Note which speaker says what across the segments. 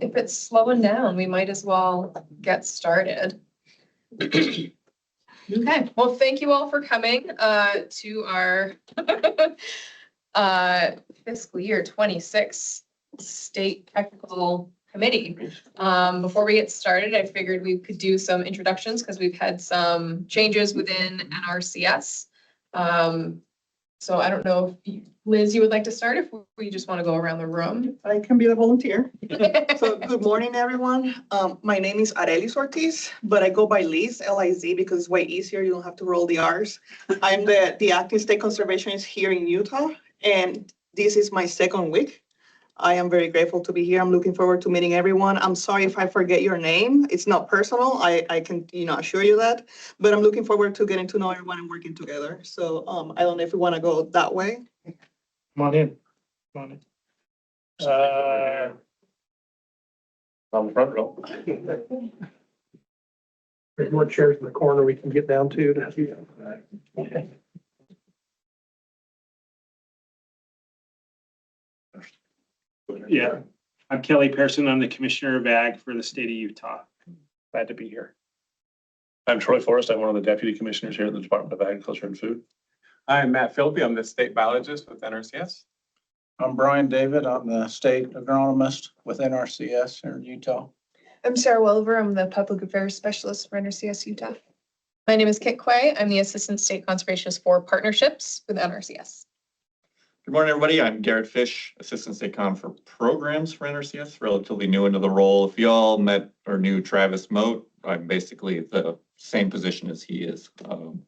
Speaker 1: if it's slowing down, we might as well get started. Okay, well, thank you all for coming to our fiscal year 26 State Technical Committee. Before we get started, I figured we could do some introductions because we've had some changes within NRCS. So I don't know if Liz, you would like to start, if we just want to go around the room.
Speaker 2: I can be the volunteer. So good morning, everyone. My name is Arelis Ortiz, but I go by Liz, L-I-Z, because it's way easier. You don't have to roll the R's. I'm the acting state conservationist here in Utah, and this is my second week. I am very grateful to be here. I'm looking forward to meeting everyone. I'm sorry if I forget your name. It's not personal. I can, assure you that, but I'm looking forward to getting to know everyone and working together. So I don't know if we want to go that way.
Speaker 3: Come on in. Come on in. On the front row. There's more chairs in the corner we can get down to. Yeah, I'm Kelly Pearson. I'm the Commissioner of Ag for the state of Utah. Glad to be here.
Speaker 4: I'm Troy Forrest. I'm one of the deputy commissioners here at the Department of Agriculture and Food.
Speaker 5: I'm Matt Philby. I'm the state biologist with NRCS.
Speaker 6: I'm Brian David. I'm the state agronomist with NRCS here in Utah.
Speaker 7: I'm Sarah Welliver. I'm the public affairs specialist for NRCS Utah.
Speaker 1: My name is Kit Quay. I'm the Assistant State Conservationist for Partnerships with NRCS.
Speaker 8: Good morning, everybody. I'm Garrett Fish, Assistant State Con for Programs for NRCS, relatively new into the role. If you all met or knew Travis Moat, I'm basically the same position as he is,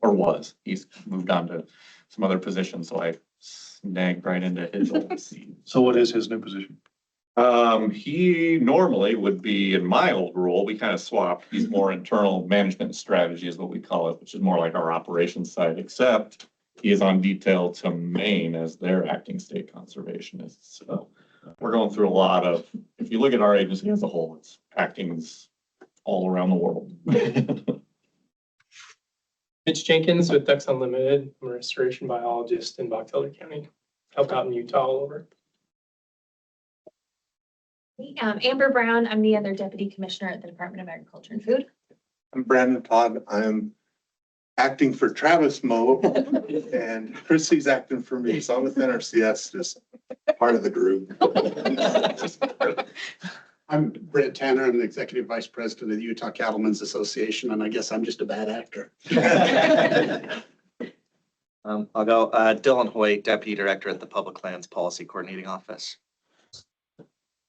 Speaker 8: or was. He's moved on to some other positions, so I snagged right into his old seat.
Speaker 4: So what is his new position?
Speaker 8: He normally would be in my old role. We kind of swapped. He's more internal management strategy is what we call it, which is more like our operations side, except he is on detail to Maine as their acting state conservationist. So we're going through a lot of, if you look at our agency as a whole, it's actings all around the world.
Speaker 3: Mitch Jenkins with Ducks Unlimited. I'm a restoration biologist in Box Elder County. Help out in Utah all over.
Speaker 9: Amber Brown. I'm the other deputy commissioner at the Department of Agriculture and Food.
Speaker 10: I'm Brandon Todd. I'm acting for Travis Moe and Chrissy's acting for me. So I'm with NRCS, just part of the group.
Speaker 11: I'm Brent Tanner. I'm the executive vice president of the Utah Cattlemen's Association, and I guess I'm just a bad actor.
Speaker 12: I'll go Dylan Hoyt, deputy director at the Public Lands Policy Coordinating Office.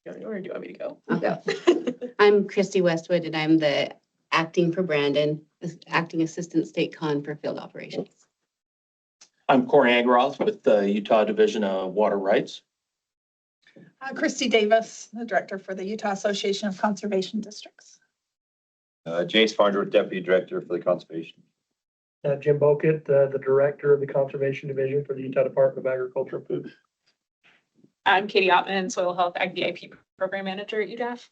Speaker 1: Or do you want me to go?
Speaker 13: I'll go. I'm Christy Westwood, and I'm the acting for Brandon, acting assistant state con for field operations.
Speaker 14: I'm Corey Agroth with the Utah Division of Water Rights.
Speaker 7: Christy Davis, the director for the Utah Association of Conservation Districts.
Speaker 15: James Farnsworth, deputy director for the conservation.
Speaker 3: Jim Bokett, the director of the Conservation Division for the Utah Department of Agriculture and Food.
Speaker 16: I'm Katie Ottman, Soil Health Ag VIP Program Manager at UDAF.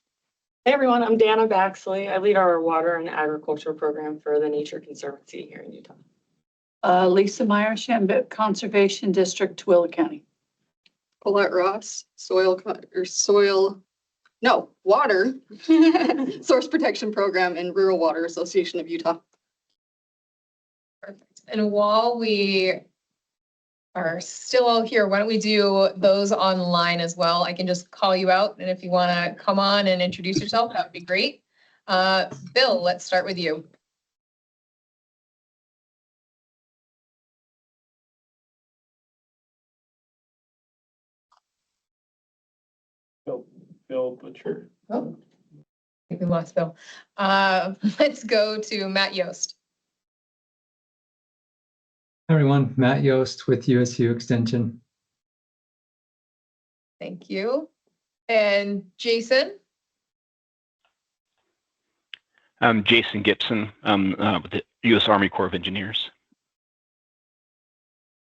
Speaker 17: Hey everyone, I'm Dana Baxley. I lead our water and agriculture program for the Nature Conservancy here in Utah.
Speaker 18: Lisa Meyer, Shambit Conservation District, Tooele County.
Speaker 19: Paulette Ross, water source protection program in Rural Water Association of Utah.
Speaker 1: Perfect. And while we are still all here, why don't we do those online as well? I can just call you out, and if you want to come on and introduce yourself, that would be great. Bill, let's start with you.
Speaker 3: Bill Butcher.
Speaker 1: Oh, I think we lost Bill. Let's go to Matt Yost.
Speaker 20: Hi everyone, Matt Yost with USU Extension.
Speaker 1: Thank you. And Jason?
Speaker 7: I'm Jason Gibson. I'm with the U.S. Army Corps of Engineers.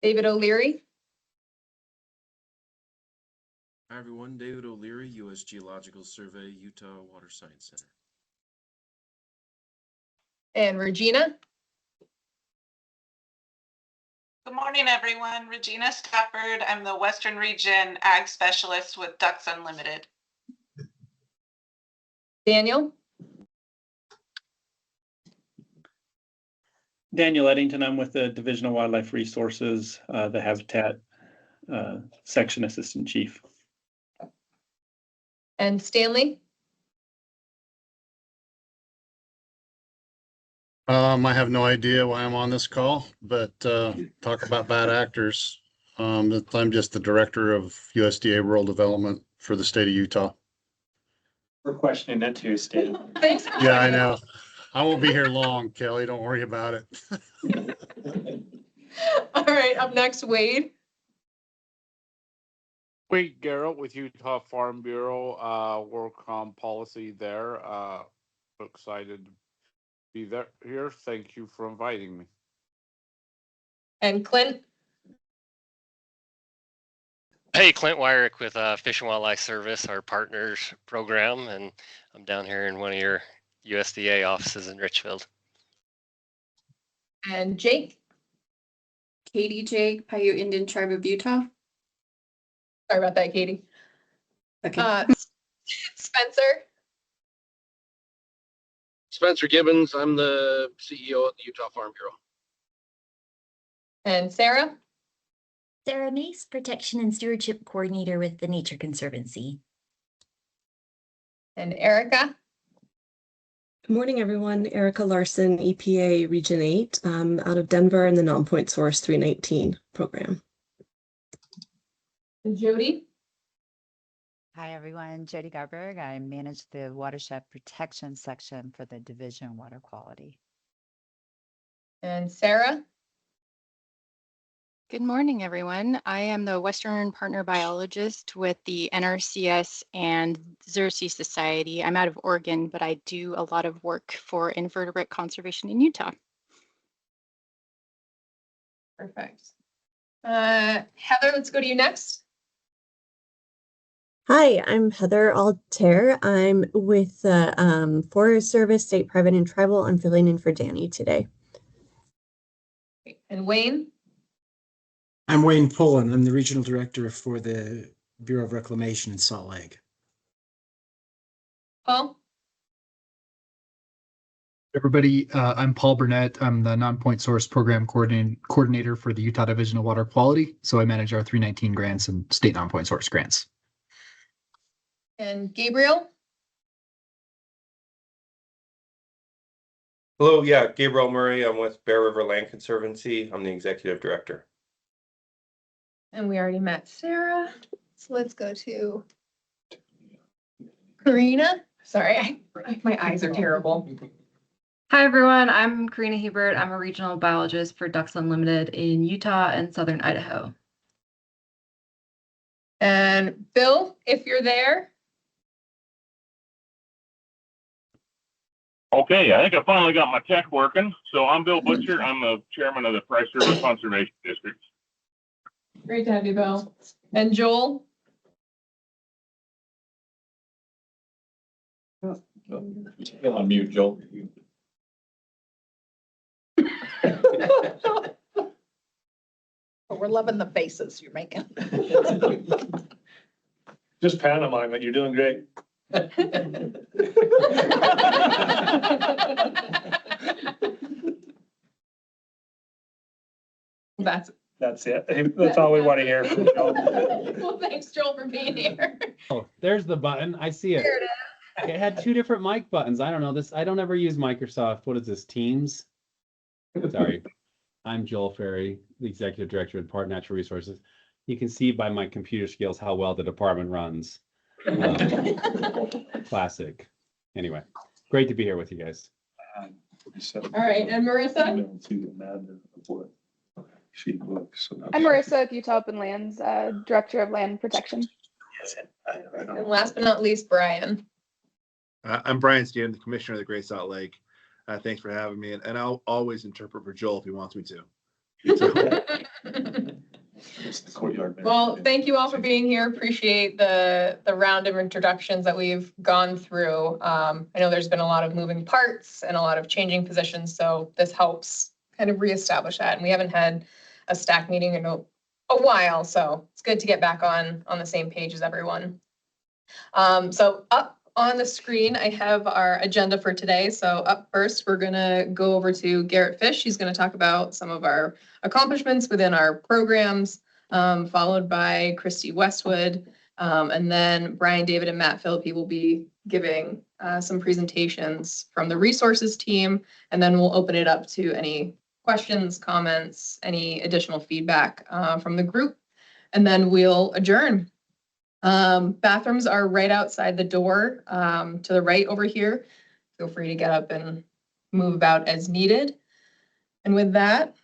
Speaker 1: David O'Leary?
Speaker 5: Hi everyone, David O'Leary, U.S. Geological Survey, Utah Water Science Center.
Speaker 1: And Regina?
Speaker 16: Good morning, everyone. Regina Stafford. I'm the Western Region Ag Specialist with Ducks Unlimited.
Speaker 1: Daniel?
Speaker 21: Daniel Eddington, I'm with the Division of Wildlife Resources, the Habitat Section Assistant Chief.
Speaker 1: And Stanley?
Speaker 22: I have no idea why I'm on this call, but talk about bad actors. I'm just the director of USDA Rural Development for the state of Utah.
Speaker 3: We're questioning that too, Stan.
Speaker 1: Thanks.
Speaker 22: Yeah, I know. I won't be here long, Kelly. Don't worry about it.
Speaker 1: All right, up next, Wade.
Speaker 23: Wade Garrett with Utah Farm Bureau, work on policy there. Excited to be there here. Thank you for inviting me.
Speaker 1: And Clint?
Speaker 24: Hey, Clint Wyrick with Fish and Wildlife Service, our partners program, and I'm down here in one of your USDA offices in Richfield.
Speaker 1: And Jake?
Speaker 19: Katie Jake, Paiute Indian Tribe of Utah.
Speaker 1: Sorry about that, Katie.
Speaker 19: Okay.
Speaker 1: Spencer?
Speaker 25: Spencer Gibbons, I'm the CEO of the Utah Farm Bureau.
Speaker 1: And Sarah?
Speaker 26: Sarah Mace, Protection and Stewardship Coordinator with the Nature Conservancy.
Speaker 1: And Erica?
Speaker 27: Good morning, everyone. Erica Larson, EPA Region 8, out of Denver in the Non-Point Source 319 program.
Speaker 1: And Jody?
Speaker 28: Hi, everyone. Jody Garberg. I manage the Watershed Protection Section for the Division Water Quality.
Speaker 1: And Sarah?
Speaker 29: Good morning, everyone. I am the Western Partner Biologist with the NRCS and Xerces Society. I'm out of Oregon, but I do a lot of work for invertebrate conservation in Utah.
Speaker 1: Perfect. Heather, let's go to you next.
Speaker 30: Hi, I'm Heather Altair. I'm with the Forest Service, State Private and Tribal. I'm filling in for Danny today.
Speaker 1: And Wayne?
Speaker 31: I'm Wayne Pullen. I'm the Regional Director for the Bureau of Reclamation in Salt Lake.
Speaker 1: Paul?
Speaker 32: Everybody, I'm Paul Burnett. I'm the Non-Point Source Program Coordinator for the Utah Division of Water Quality. So I manage our 319 grants and state non-point source grants.
Speaker 1: And Gabriel?
Speaker 33: Hello, yeah, Gabriel Murray. I'm with Bear River Land Conservancy. I'm the Executive Director.
Speaker 1: And we already met Sarah. So let's go to Karina. Sorry, my eyes are terrible.
Speaker 34: Hi, everyone. I'm Karina Hebert. I'm a regional biologist for Ducks Unlimited in Utah and southern Idaho.
Speaker 1: And Bill, if you're there.
Speaker 35: Okay, I think I finally got my tech working. So I'm Bill Butcher. I'm the chairman of the Price River Conservation District.
Speaker 1: Great to have you, Bill. And Joel?
Speaker 8: Still on mute, Joel.
Speaker 7: We're loving the faces you're making.
Speaker 4: Just pantomime it. You're doing great.
Speaker 1: That's
Speaker 4: it. That's all we want to hear from Joel.
Speaker 1: Well, thanks, Joel, for being here.
Speaker 36: Oh, there's the button. I see it.
Speaker 1: There it is.
Speaker 36: It had two different mic buttons. I don't know this. I don't ever use Microsoft. What is this? Teams? Sorry. I'm Joel Ferry, the Executive Director of Department of Natural Resources. You can see by my computer skills how well the department runs. Classic. Anyway, great to be here with you guys.
Speaker 1: All right, and Marissa?
Speaker 37: I'm Marissa with Utah Open Lands, Director of Land Protection.
Speaker 1: And last but not least, Brian.
Speaker 38: I'm Brian Stan, the Commissioner of the Great Salt Lake. Thanks for having me, and I'll always interpret for Joel if he wants me to.
Speaker 1: Well, thank you all for being here. Appreciate the round of introductions that we've gone through. I know there's been a lot of moving parts and a lot of changing positions, so this helps kind of reestablish that. And we haven't had a stack meeting in a while, so it's good to get back on the same page as everyone. So up on the screen, I have our agenda for today. So up first, we're gonna go over to Garrett Fish. He's gonna talk about some of our accomplishments within our programs, followed by Christy Westwood. And then Brian, David, and Matt Philippi will be giving some presentations from the resources team. And then we'll open it up to any questions, comments, any additional feedback from the group. And then we'll adjourn. Bathrooms are right outside the door to the right over here. Feel free to get up and move about as needed. And with that,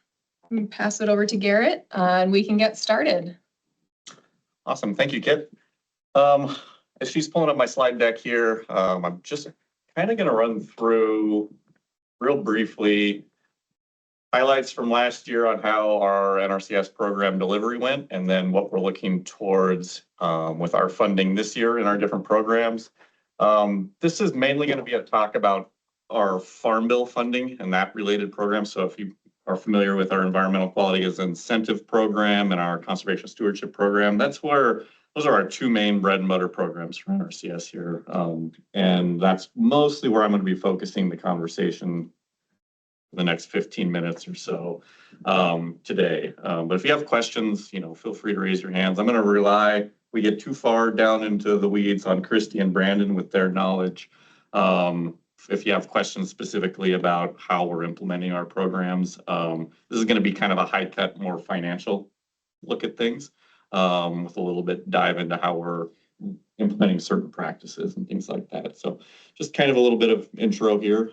Speaker 1: I'm gonna pass it over to Garrett and we can get started.
Speaker 8: Awesome. Thank you, Kit. As she's pulling up my slide deck here, I'm just kind of going to run through real briefly highlights from last year on how our NRCS program delivery went, and then what we're looking towards with our funding this year in our different programs. This is mainly going to be a talk about our Farm Bill funding and that related program. So if you are familiar with our environmental quality as incentive program and our conservation stewardship program, that's where those are our two main bread and butter programs for NRCS here. And that's mostly where I'm going to be focusing the conversation the next 15 minutes or so today. But if you have questions, feel free to raise your hands. I'm going to rely, we get too far down into the weeds on Christy and Brandon with their knowledge. If you have questions specifically about how we're implementing our programs, this is going to be kind of a high-cut, more financial look at things with a little bit dive into how we're implementing certain practices and things like that. So just kind of a little bit of intro here.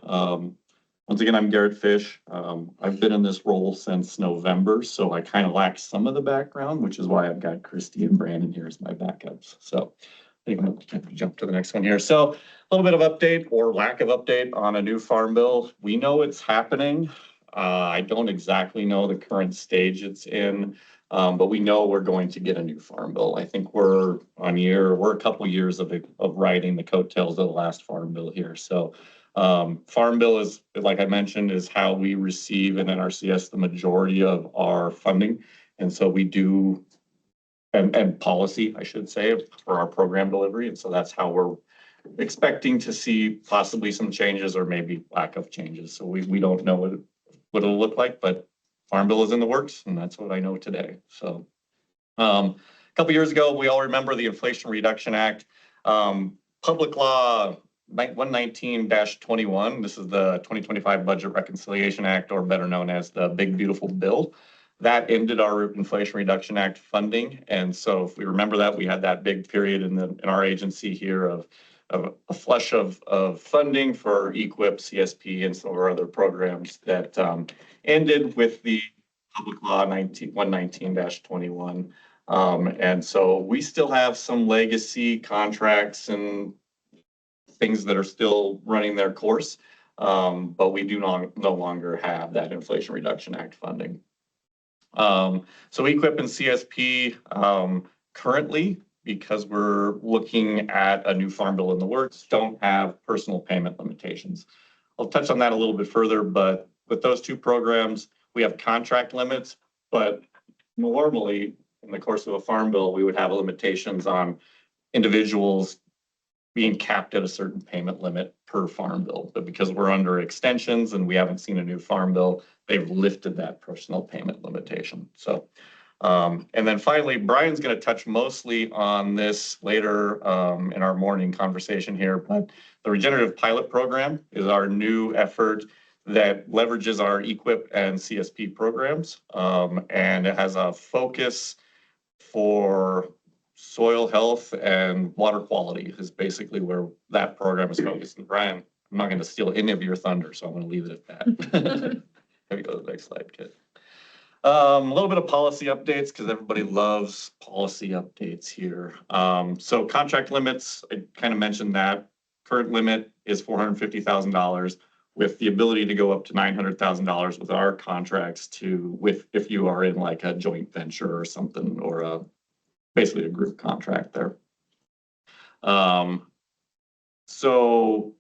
Speaker 8: Once again, I'm Garrett Fish. I've been in this role since November, so I kind of lack some of the background, which is why I've got Christy and Brandon here as my backups. So I think I'm going to jump to the next one here. So a little bit of update or lack of update on a new farm bill. We know it's happening. I don't exactly know the current stage it's in, but we know we're going to get a new farm bill. I think we're a couple years of riding the coattails of the last farm bill here. So farm bill is, like I mentioned, is how we receive in NRCS the majority of our funding. And so we do, and policy, I should say, for our program delivery. And so that's how we're expecting to see possibly some changes or maybe lack of changes. So we don't know what it'll look like, but farm bill is in the works, and that's what I know today. So a couple years ago, we all remember the Inflation Reduction Act, public law 119-21. This is the 2025 Budget Reconciliation Act, or better known as the Big Beautiful Bill. That ended our Inflation Reduction Act funding. And so if we remember that, we had that big period in our agency here of a flush of funding for EQIP, CSP, and some of our other programs that ended with the public law 119-21. And so we still have some legacy contracts and things that are still running their course, but we do no longer have that Inflation Reduction Act funding. So EQIP and CSP currently, because we're looking at a new farm bill in the works, don't have personal payment limitations. I'll touch on that a little bit further, but with those two programs, we have contract limits, but normally in the course of a farm bill, we would have limitations on individuals being capped at a certain payment limit per farm bill. But because we're under extensions and we haven't seen a new farm bill, they've lifted that personal payment limitation. So, and then finally, Brian's going to touch mostly on this later in our morning conversation here, but the Regenerative Pilot Program is our new effort that leverages our EQIP and CSP programs, and it has a focus for soil health and water quality is basically where that program is focused. And Brian, I'm not going to steal any of your thunder, so I'm going to leave it at that. There we go, the next slide, Kit. A little bit of policy updates because everybody loves policy updates here. So contract limits, I kind of mentioned that. Current limit is $450,000 with the ability to go up to $900,000 with our contracts if you are in like a joint venture or something, or basically a group contract there. So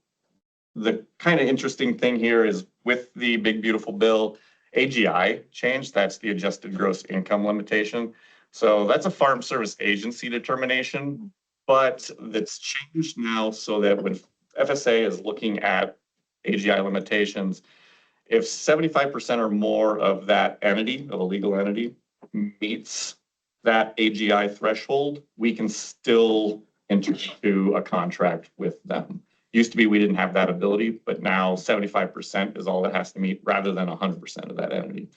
Speaker 8: the kind of interesting thing here is with the Big Beautiful Bill, AGI changed. That's the adjusted gross income limitation. So that's a Farm Service Agency determination. But that's changed now so that when FSA is looking at AGI limitations, if 75% or more of that entity, of a legal entity, meets that AGI threshold, we can still enter into a contract with them. Used to be we didn't have that ability, but now 75% is all it has to meet rather than 100% of that entity.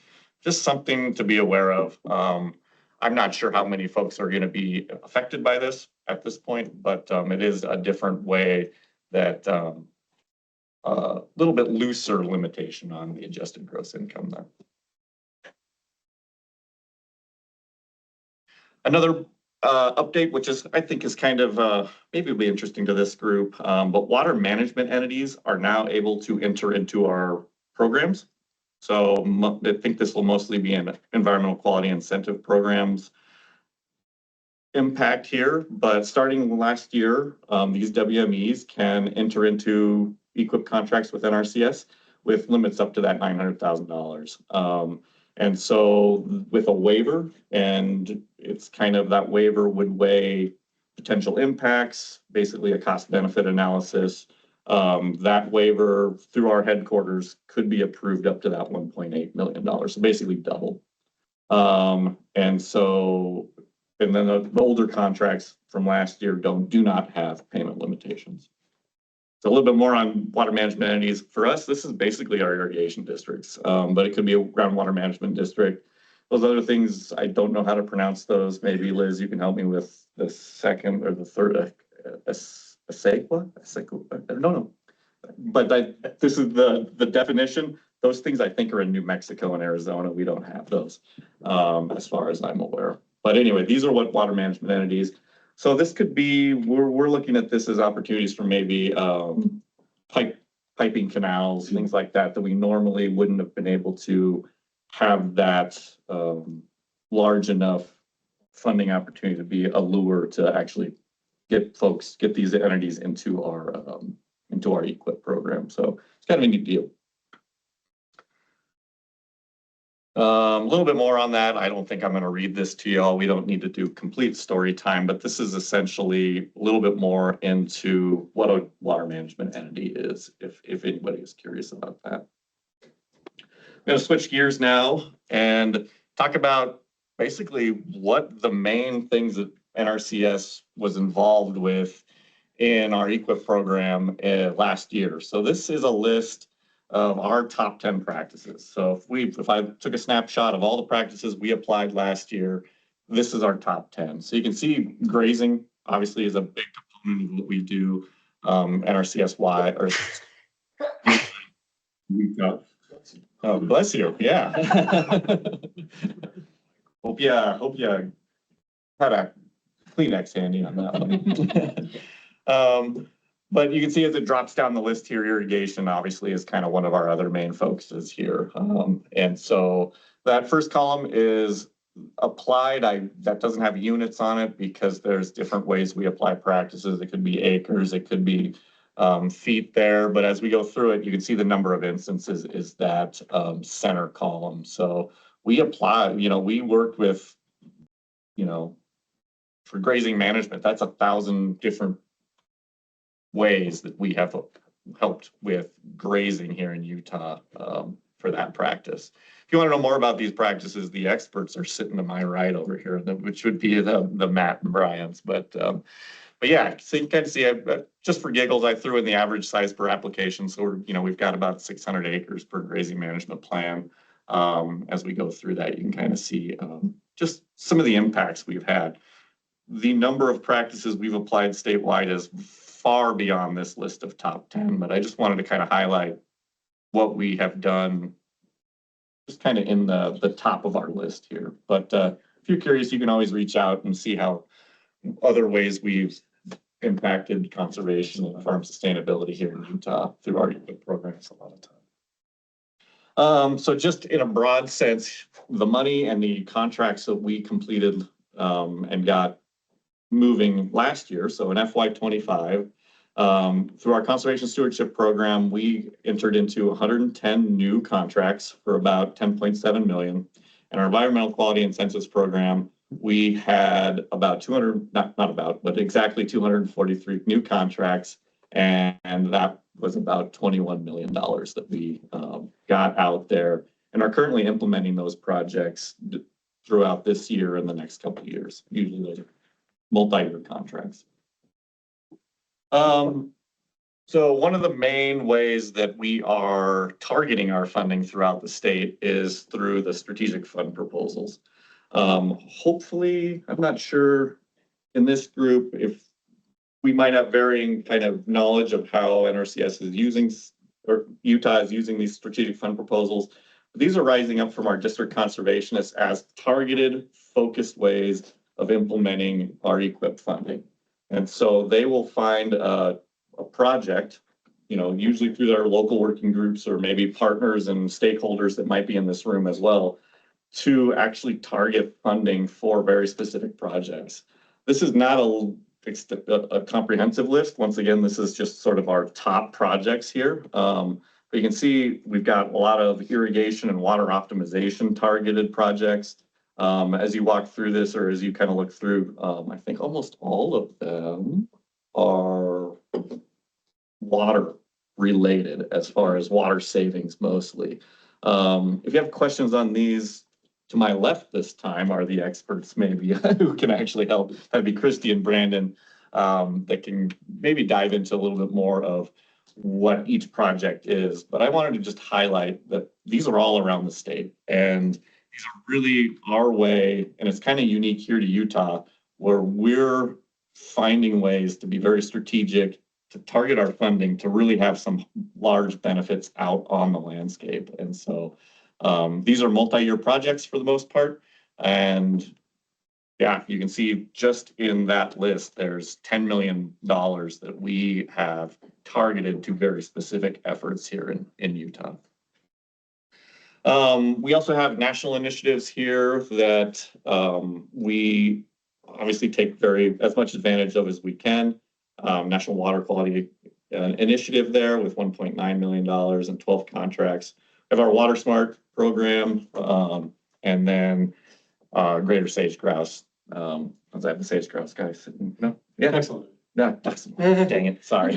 Speaker 8: Just something to be aware of. I'm not sure how many folks are going to be affected by this at this point, but it is a different way that a little bit looser limitation on the adjusted gross income there. Another update, which is I think is kind of maybe will be interesting to this group, but water management entities are now able to enter into our programs. So I think this will mostly be in environmental quality incentive programs impact here, but starting last year, these WMEs can enter into EQIP contracts with NRCS with limits up to that $900,000. And so with a waiver, and it's kind of that waiver would weigh potential impacts, basically a cost benefit analysis. That waiver through our headquarters could be approved up to that $1.8 million. So basically double. And so, and then the older contracts from last year do not have payment limitations. So a little bit more on water management entities. For us, this is basically our irrigation districts, but it could be a groundwater management district. Those other things, I don't know how to pronounce those. Maybe Liz, you can help me with the second or the third, no. But this is the definition. Those things I think are in New Mexico and Arizona. We don't have those as far as I'm aware. But anyway, these are what water management entities. So this could be, we're looking at this as opportunities for maybe piping canals, things like that, that we normally wouldn't have been able to have that large enough funding opportunity to be a lure to actually get these entities into our EQIP program. So it's kind of a neat deal. A little bit more on that. I don't think I'm going to read this to y'all. We don't need to do complete story time, but this is essentially a little bit more into what a water management entity is, if anybody is curious about that. I'm going to switch gears now and talk about basically what the main things that NRCS was involved with in our EQIP program last year. So this is a list of our top 10 practices. So if I took a snapshot of all the practices we applied last year, this is our top 10. So you can see grazing obviously is a big component of what we do. NRCSY or oh, bless you. Yeah. hope you had a Kleenex handy on that one. But you can see as it drops down the list here, irrigation obviously is kind of one of our other main focuses here. And so that first column is applied. That doesn't have units on it because there's different ways we apply practices. It could be acres, it could be feet there. But as we go through it, you can see the number of instances is that center column. So we apply, we worked with, for grazing management, that's 1,000 different ways that we have helped with grazing here in Utah for that practice. If you want to know more about these practices, the experts are sitting to my right over here, which would be the Matt and Brian's. But yeah, so you can kind of see, just for giggles, I threw in the average size per application. So we've got about 600 acres per grazing management plan. As we go through that, you can kind of see just some of the impacts we've had. The number of practices we've applied statewide is far beyond this list of top 10, but I just wanted to kind of highlight what we have done just kind of in the top of our list here. But if you're curious, you can always reach out and see how other ways we've impacted conservation and farm sustainability here in Utah through our EQIP programs a lot of time. So just in a broad sense, the money and the contracts that we completed and got moving last year, so in FY25, through our conservation stewardship program, we entered into 110 new contracts for about 10.7 million. And our environmental quality incentives program, we had about 200, not about, but exactly 243 new contracts. And that was about $21 million that we got out there and are currently implementing those projects throughout this year and the next couple of years. Usually those are multi-year contracts. So one of the main ways that we are targeting our funding throughout the state is through the strategic fund proposals. Hopefully, I'm not sure in this group if we might have varying kind of knowledge of how NRCS is using or Utah is using these strategic fund proposals. These are rising up from our district conservationists as targeted, focused ways of implementing our EQIP funding. And so they will find a project, usually through their local working groups or maybe partners and stakeholders that might be in this room as well, to actually target funding for very specific projects. This is not a comprehensive list. Once again, this is just sort of our top projects here. But you can see we've got a lot of irrigation and water optimization targeted projects. As you walk through this, or as you kind of look through, I think almost all of them are water related as far as water savings mostly. If you have questions on these, to my left this time are the experts maybe who can actually help. That'd be Christy and Brandon that can maybe dive into a little bit more of what each project is. But I wanted to just highlight that these are all around the state, and these are really our way, and it's kind of unique here to Utah, where we're finding ways to be very strategic, to target our funding, to really have some large benefits out on the landscape. And so these are multi-year projects for the most part. And yeah, you can see just in that list, there's $10 million that we have targeted to very specific efforts here in Utah. We also have national initiatives here that we obviously take as much advantage of as we can. National Water Quality Initiative there with $1.9 million and 12 contracts. We have our Water Smart program, and then Greater Sage Grouse. Was that the Sage Grouse guy sitting? No? Yeah.
Speaker 4: Excellent.
Speaker 8: No, excellent. Dang it. Sorry.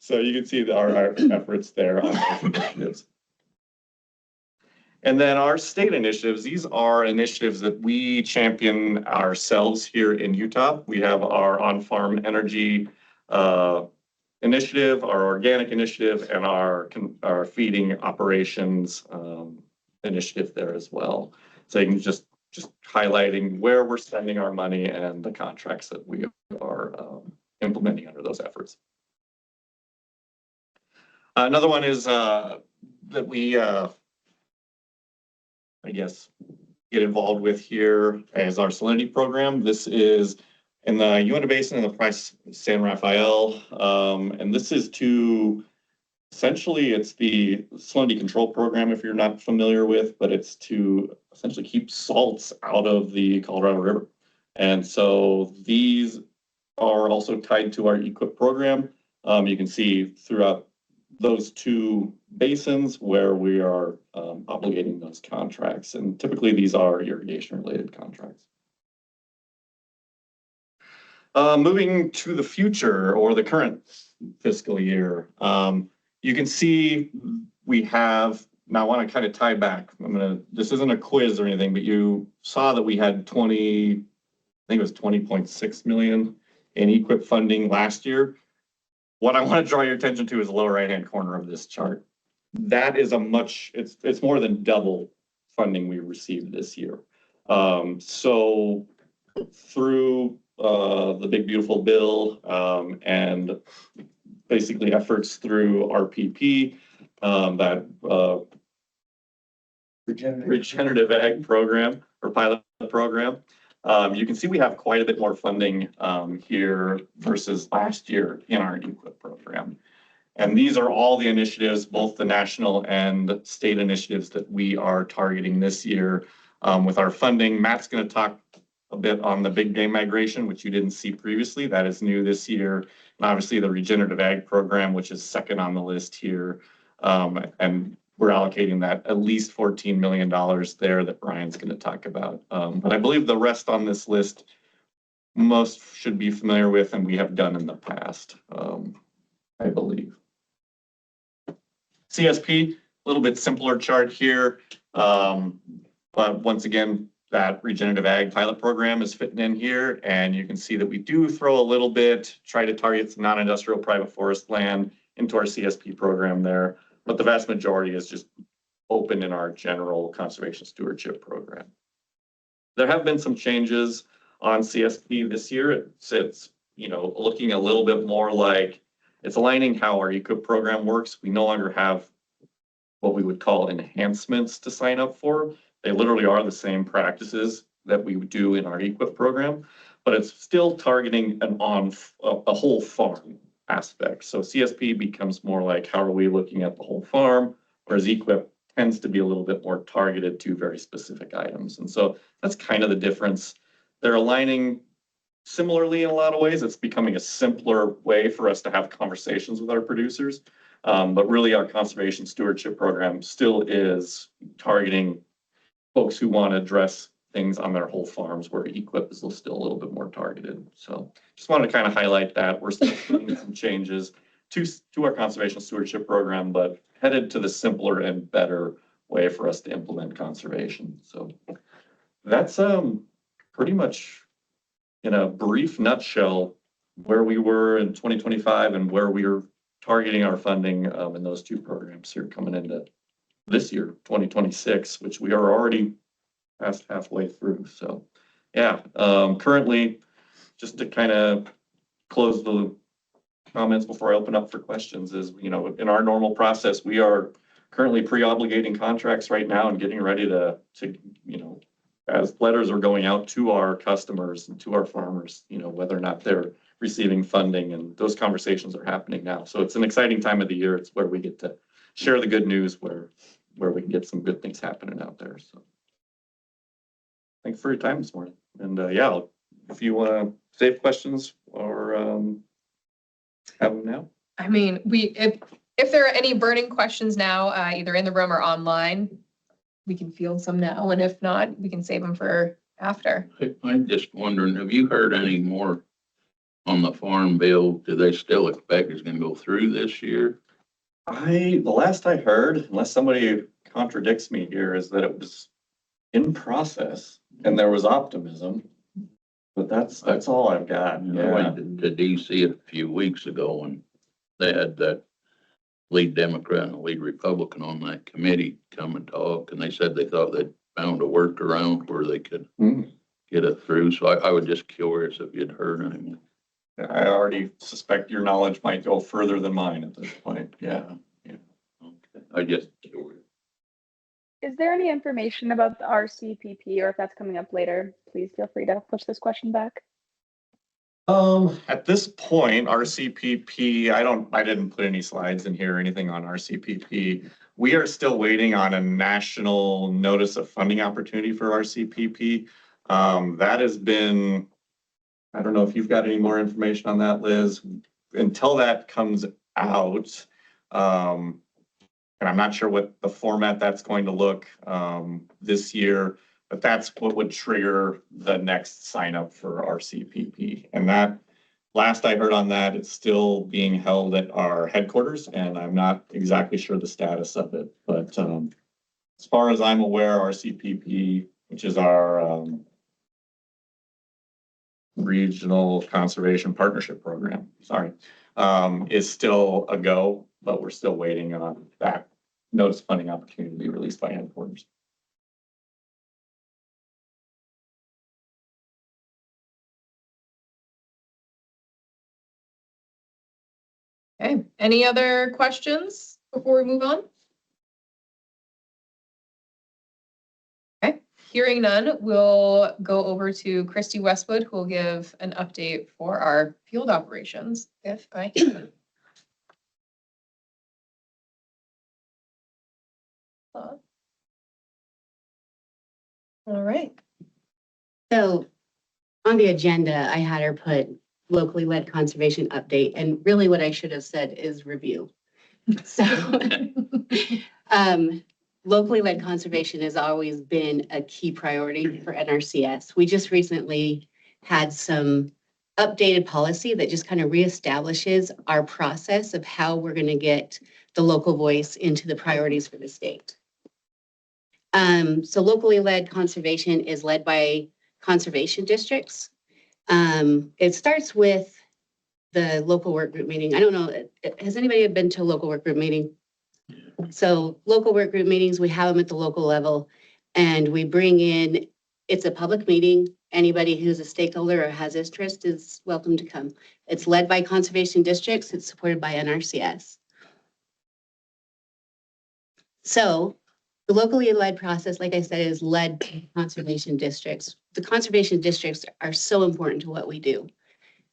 Speaker 8: So you can see our efforts there on those initiatives. And then our state initiatives, these are initiatives that we champion ourselves here in Utah. We have our on-farm energy initiative, our organic initiative, and our feeding operations initiative there as well. So you can just highlighting where we're spending our money and the contracts that we are implementing under those efforts. Another one is that we I guess, get involved with here as our salinity program. This is in the Uinta Basin and the Price San Rafael. And this is essentially it's the salinity control program, if you're not familiar with, but it's to essentially keep salts out of the Colorado River. And so these are also tied to our EQIP program. You can see throughout those two basins where we are obligating those contracts. And typically these are irrigation related contracts. Moving to the future or the current fiscal year, you can see we have, now I want to kind of tie back. This isn't a quiz or anything, but you saw that we had I think it was 20.6 million in EQIP funding last year. What I want to draw your attention to is the lower right-hand corner of this chart. That is it's more than double funding we received this year. So through the Big Beautiful Bill and basically efforts through RPP, that Regenerative Ag program or pilot program, you can see we have quite a bit more funding here versus last year in our EQIP program. And these are all the initiatives, both the national and state initiatives that we are targeting this year with our funding. Matt's going to talk a bit on the big game migration, which you didn't see previously. That is new this year. And obviously the Regenerative Ag program, which is second on the list here. And we're allocating that at least $14 million there that Brian's going to talk about. But I believe the rest on this list, most should be familiar with, and we have done in the past, I believe. CSP, a little bit simpler chart here. But once again, that regenerative ag pilot program is fitting in here. And you can see that we do throw a little bit, try to target some non-industrial private forest land into our CSP program there. But the vast majority is just open in our general conservation stewardship program. There have been some changes on CSP this year. It's looking a little bit more like it's aligning how our EQIP program works. We no longer have what we would call enhancements to sign up for. They literally are the same practices that we would do in our EQIP program, but it's still targeting a whole farm aspect. So CSP becomes more like, how are we looking at the whole farm? Whereas EQIP tends to be a little bit more targeted to very specific items. And so that's kind of the difference. They're aligning similarly in a lot of ways. It's becoming a simpler way for us to have conversations with our producers. But really our conservation stewardship program still is targeting folks who want to address things on their whole farms, where EQIP is still a little bit more targeted. So just wanted to kind of highlight that. We're still doing some changes to our conservation stewardship program, but headed to the simpler and better way for us to implement conservation. So that's pretty much in a brief nutshell where we were in 2025 and where we are targeting our funding in those two programs here coming into this year, 2026, which we are already past halfway through. So yeah, currently, just to kind of close the comments before I open up for questions, is, in our normal process, we are currently pre-obligating contracts right now and getting ready to as letters are going out to our customers and to our farmers, whether or not they're receiving funding, and those conversations are happening now. So it's an exciting time of the year. It's where we get to share the good news, where we can get some good things happening out there. So thanks for your time this morning. And yeah, if you want to save questions or have them now.
Speaker 1: I mean, if there are any burning questions now, either in the room or online, we can field some now. And if not, we can save them for after.
Speaker 2: I'm just wondering, have you heard any more on the farm bill? Do they still expect it's going to go through this year?
Speaker 8: The last I heard, unless somebody contradicts me here, is that it was in process and there was optimism, but that's all I've got.
Speaker 2: I went to DC a few weeks ago and they had that lead Democrat and lead Republican on that committee come and talk, and they said they thought they'd found a workaround where they could get it through. So I was just curious if you'd heard anything.
Speaker 8: I already suspect your knowledge might go further than mine at this point. Yeah.
Speaker 2: Okay. I just curious.
Speaker 37: Is there any information about the RCPP, or if that's coming up later, please feel free to push this question back.
Speaker 8: At this point, RCPP, I didn't put any slides in here or anything on RCPP. We are still waiting on a national notice of funding opportunity for RCPP. That has been, I don't know if you've got any more information on that, Liz. Until that comes out, and I'm not sure what the format that's going to look this year, but that's what would trigger the next sign up for RCPP. And that, last I heard on that, it's still being held at our headquarters, and I'm not exactly sure the status of it. But as far as I'm aware, RCPP, which is our Regional Conservation Partnership Program, is still a go, but we're still waiting on that notice funding opportunity to be released by headquarters.
Speaker 1: Okay, any other questions before we move on? Okay, hearing none, we'll go over to Christy Westwood, who will give an update for our field operations, if I can. All right.
Speaker 3: So on the agenda, I had her put locally led conservation update, and really what I should have said is review. So Locally led conservation has always been a key priority for NRCS. We just recently had some updated policy that just kind of reestablishes our process of how we're going to get the local voice into the priorities for the state. So locally led conservation is led by conservation districts. It starts with the local work group meeting. I don't know, has anybody been to a local work group meeting? So local work group meetings, we have them at the local level, and we bring in, it's a public meeting. Anybody who's a stakeholder or has interest is welcome to come. It's led by conservation districts. It's supported by NRCS. So the locally led process, like I said, is led by conservation districts. The conservation districts are so important to what we do.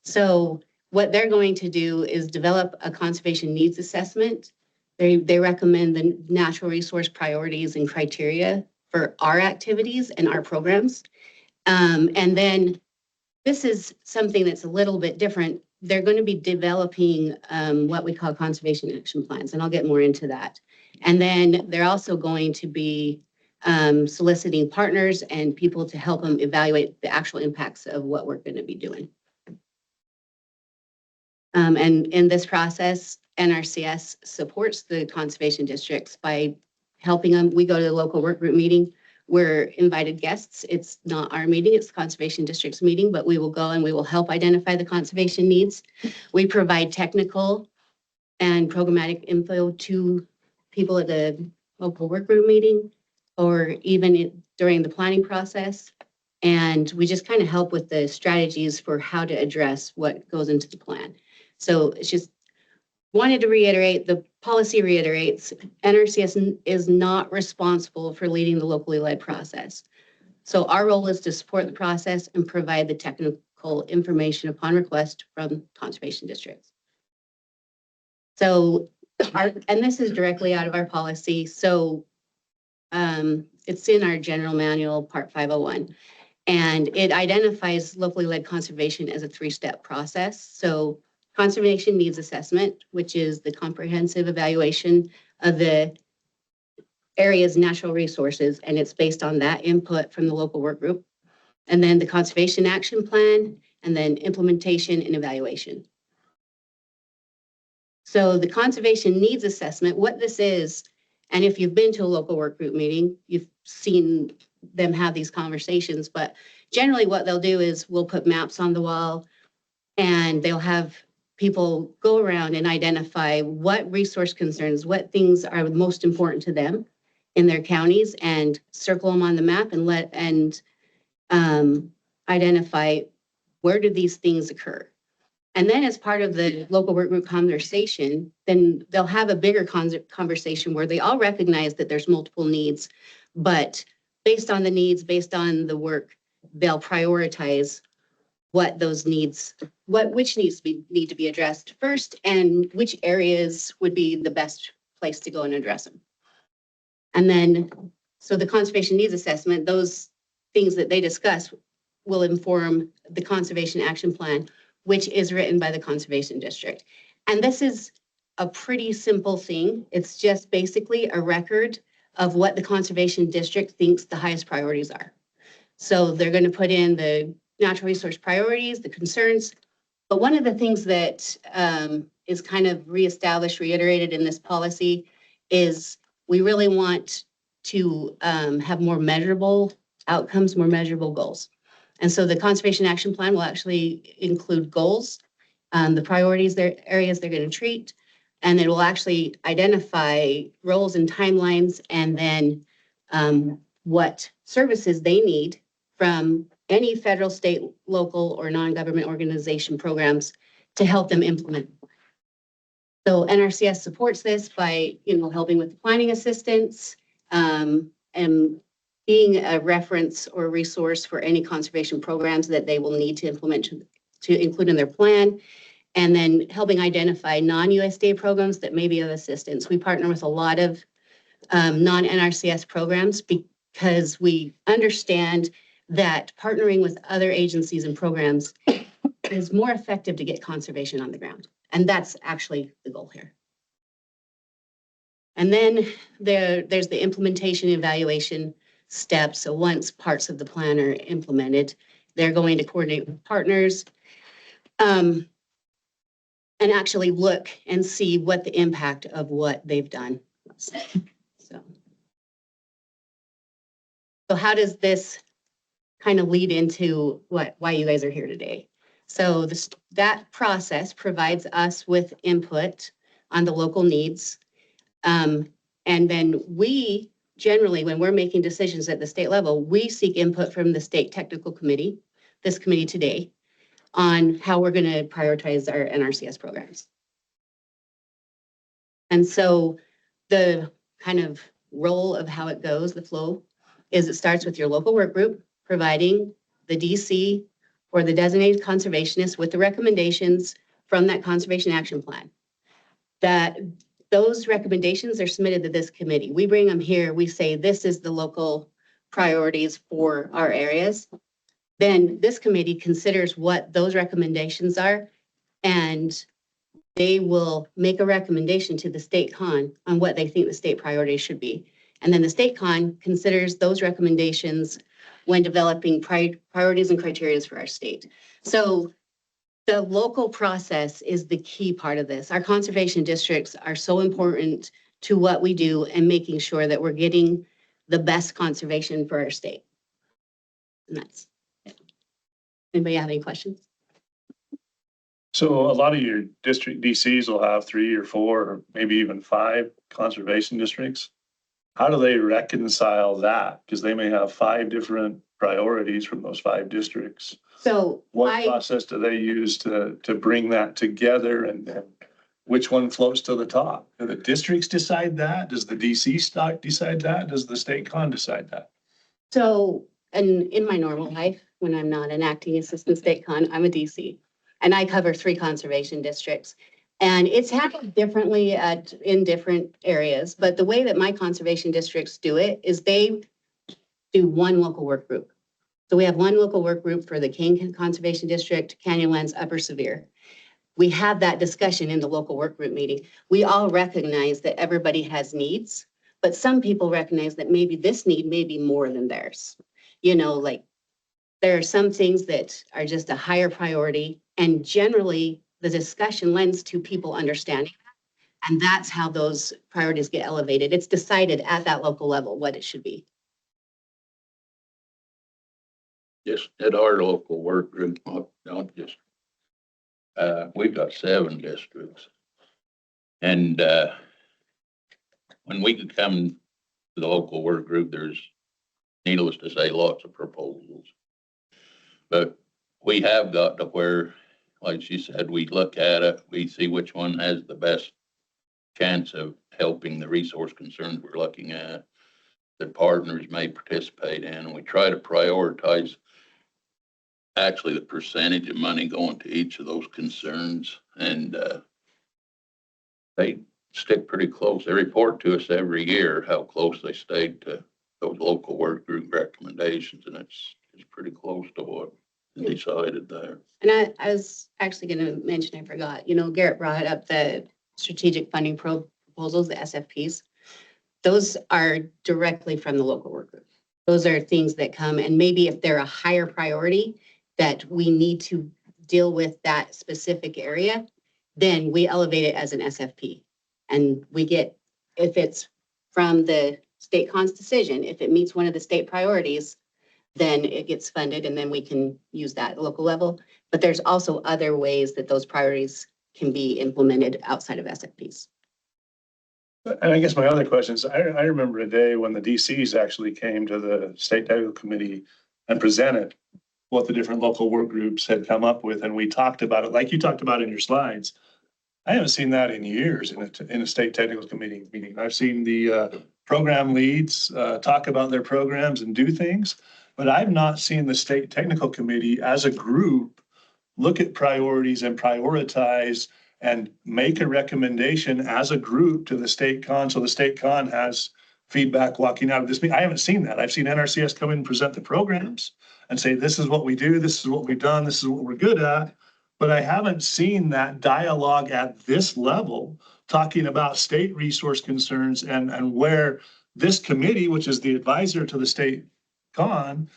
Speaker 3: So what they're going to do is develop a conservation needs assessment. They recommend the natural resource priorities and criteria for our activities and our programs. And then this is something that's a little bit different. They're going to be developing what we call conservation action plans, and I'll get more into that. And then they're also going to be soliciting partners and people to help them evaluate the actual impacts of what we're going to be doing. And in this process, NRCS supports the conservation districts by helping them. We go to the local work group meeting. We're invited guests. It's not our meeting, it's the conservation district's meeting, but we will go and we will help identify the conservation needs. We provide technical and programmatic info to people at the local work group meeting, or even during the planning process. And we just kind of help with the strategies for how to address what goes into the plan. So it's just wanted to reiterate, the policy reiterates, NRCS is not responsible for leading the locally led process. So our role is to support the process and provide the technical information upon request from conservation districts. So, and this is directly out of our policy. So it's in our general manual, part 501. And it identifies locally led conservation as a 3-step process. So conservation needs assessment, which is the comprehensive evaluation of the area's natural resources, and it's based on that input from the local work group. And then the conservation action plan, and then implementation and evaluation. So the conservation needs assessment, what this is, and if you've been to a local work group meeting, you've seen them have these conversations, but generally what they'll do is we'll put maps on the wall and they'll have people go around and identify what resource concerns, what things are most important to them in their counties, and circle them on the map and identify where do these things occur. And then as part of the local work group conversation, then they'll have a bigger conversation where they all recognize that there's multiple needs, but based on the needs, based on the work, they'll prioritize what those needs, which needs need to be addressed first, and which areas would be the best place to go and address them. And then, so the conservation needs assessment, those things that they discuss will inform the conservation action plan, which is written by the conservation district. And this is a pretty simple thing. It's just basically a record of what the conservation district thinks the highest priorities are. So they're going to put in the natural resource priorities, the concerns. But one of the things that is kind of reestablished, reiterated in this policy is we really want to have more measurable outcomes, more measurable goals. And so the conservation action plan will actually include goals, the priorities, their areas they're going to treat, and it will actually identify roles and timelines, and then what services they need from any federal, state, local, or non-government organization programs to help them implement. So NRCS supports this by, helping with the planning assistance and being a reference or resource for any conservation programs that they will need to implement to include in their plan, and then helping identify non-USDA programs that may be of assistance. We partner with a lot of non-NRCS programs because we understand that partnering with other agencies and programs is more effective to get conservation on the ground. And that's actually the goal here. And then there's the implementation evaluation steps. So once parts of the plan are implemented, they're going to coordinate with partners and actually look and see what the impact of what they've done was. So how does this kind of lead into why you guys are here today? So that process provides us with input on the local needs. And then we generally, when we're making decisions at the state level, we seek input from the state technical committee, this committee today, on how we're going to prioritize our NRCS programs. And so the kind of role of how it goes, the flow, is it starts with your local work group, providing the DC or the designated conservationist with the recommendations from that conservation action plan. That those recommendations are submitted to this committee. We bring them here, we say, this is the local priorities for our areas. Then this committee considers what those recommendations are, and they will make a recommendation to the state con on what they think the state priorities should be. And then the state con considers those recommendations when developing priorities and criteria for our state. So the local process is the key part of this. Our conservation districts are so important to what we do and making sure that we're getting the best conservation for our state. And that's it. Anybody have any questions?
Speaker 4: So a lot of your district DCs will have 3 or 4, or maybe even 5 conservation districts. How do they reconcile that? Because they may have 5 different priorities from those 5 districts.
Speaker 3: So
Speaker 4: what process do they use to bring that together, and which one floats to the top? Do the districts decide that? Does the DC stock decide that? Does the state con decide that?
Speaker 3: So, and in my normal life, when I'm not an acting assistant state con, I'm a DC, and I cover 3 conservation districts. And it's handled differently in different areas, but the way that my conservation districts do it is they do one local work group. So we have one local work group for the Kane Conservation District, Canyonlands, Upper Sevier. We have that discussion in the local work group meeting. We all recognize that everybody has needs, but some people recognize that maybe this need may be more than theirs. You know, like there are some things that are just a higher priority, and generally the discussion lends to people understanding that. And that's how those priorities get elevated. It's decided at that local level what it should be.
Speaker 2: Just at our local work group, we've got 7 districts. And when we could come to the local work group, there's, needless to say, lots of proposals. But we have got to where, like she said, we look at it, we see which one has the best chance of helping the resource concerns we're looking at, that partners may participate in, and we try to prioritize actually the percentage of money going to each of those concerns. And they stick pretty close. They report to us every year how close they stayed to those local work group recommendations, and it's pretty close to what is decided there.
Speaker 3: And I was actually going to mention, I forgot, you know, Garrett brought up the strategic funding proposals, the SFPs. Those are directly from the local work group. Those are things that come, and maybe if they're a higher priority that we need to deal with that specific area, then we elevate it as an SFP. And we get, if it's from the state con's decision, if it meets one of the state priorities, then it gets funded, and then we can use that at the local level. But there's also other ways that those priorities can be implemented outside of SFPs.
Speaker 4: And I guess my other question is, I remember a day when the DCs actually came to the state technical committee and presented what the different local work groups had come up with, and we talked about it like you talked about in your slides. I haven't seen that in years in a state technical committee meeting. I've seen the program leads talk about their programs and do things, but I've not seen the state technical committee as a group look at priorities and prioritize and make a recommendation as a group to the state con. So the state con has feedback walking out of this meeting. I haven't seen that. I've seen NRCS come in and present the programs and say, this is what we do, this is what we've done, this is what we're good at. but I haven't seen that dialogue at this level, talking about state resource concerns and where this committee, which is the advisor to the state con,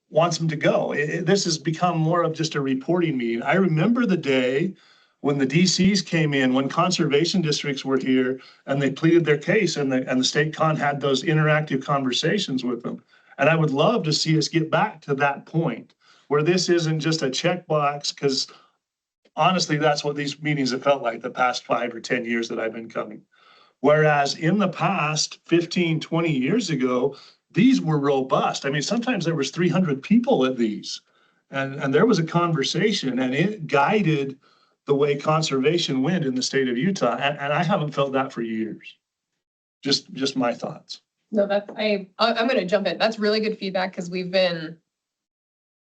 Speaker 4: wants them to go. This has become more of just a reporting meeting. I remember the day when the DCs came in, when conservation districts were here and they pleaded their case, and the state con had those interactive conversations with them. And I would love to see us get back to that point where this isn't just a checkbox, because honestly, that's what these meetings have felt like the past 5 or 10 years that I've been coming. Whereas in the past 15, 20 years ago, these were robust. I mean, sometimes there was 300 people at these, and there was a conversation, and it guided the way conservation went in the state of Utah. And I haven't felt that for years. Just my thoughts.
Speaker 1: No, I'm gonna jump in. That's really good feedback, because we've been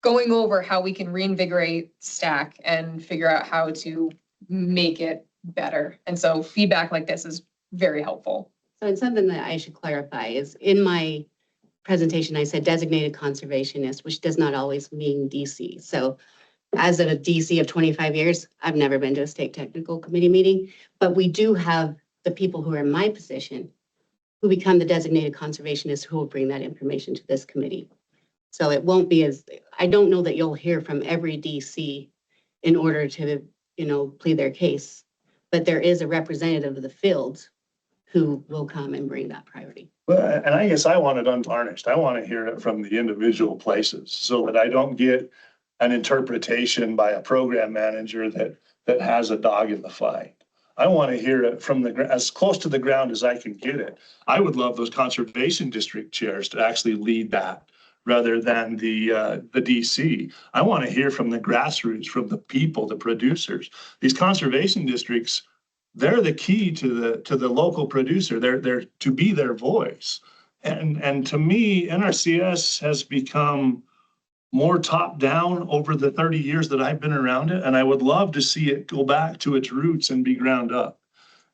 Speaker 1: going over how we can reinvigorate STAC and figure out how to make it better. And so feedback like this is very helpful.
Speaker 3: So it's something that I should clarify is in my presentation, I said designated conservationist, which does not always mean DC. So as a DC of 25 years, I've never been to a state technical committee meeting, but we do have the people who are in my position who become the designated conservationists who will bring that information to this committee. So it won't be as, I don't know that you'll hear from every DC in order to, plead their case, but there is a representative of the field who will come and bring that priority.
Speaker 4: Well, and I guess I want it unvarnished. I want to hear it from the individual places so that I don't get an interpretation by a program manager that has a dog in the fight. I want to hear it from as close to the ground as I can get it. I would love those conservation district chairs to actually lead that rather than the DC. I want to hear from the grassroots, from the people, the producers. These conservation districts, they're the key to the local producer. They're to be their voice. And to me, NRCS has become more top down over the 30 years that I've been around it. And I would love to see it go back to its roots and be ground up.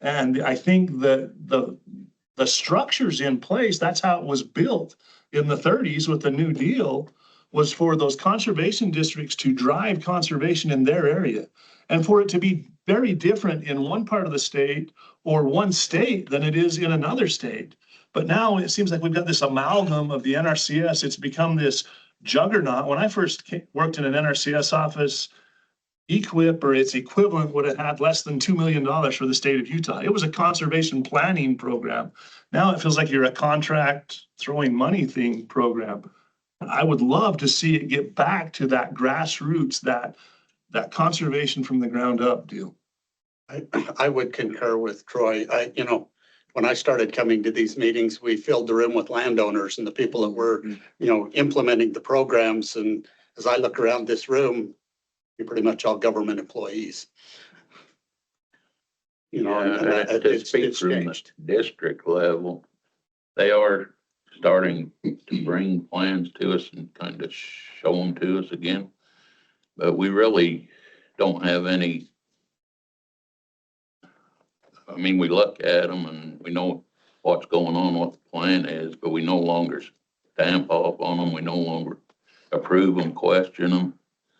Speaker 4: And I think that the structures in place, that's how it was built in the 30s with the New Deal, was for those conservation districts to drive conservation in their area. And for it to be very different in one part of the state or one state than it is in another state. But now it seems like we've got this amalgam of the NRCS. It's become this juggernaut. When I first worked in an NRCS office, EQIP or its equivalent would have had less than $2 million for the state of Utah. It was a conservation planning program. Now it feels like you're a contract throwing money thing program. I would love to see it get back to that grassroots, that conservation from the ground up deal.
Speaker 5: I would concur with Troy. When I started coming to these meetings, we filled the room with landowners and the people that were, implementing the programs. And as I look around this room, you're pretty much all government employees.
Speaker 2: To speak from the district level, they are starting to bring plans to us and kind of show them to us again. But we really don't have any. I mean, we look at them and we know what's going on, what the plan is, but we no longer stamp off on them. We no longer approve them, question them.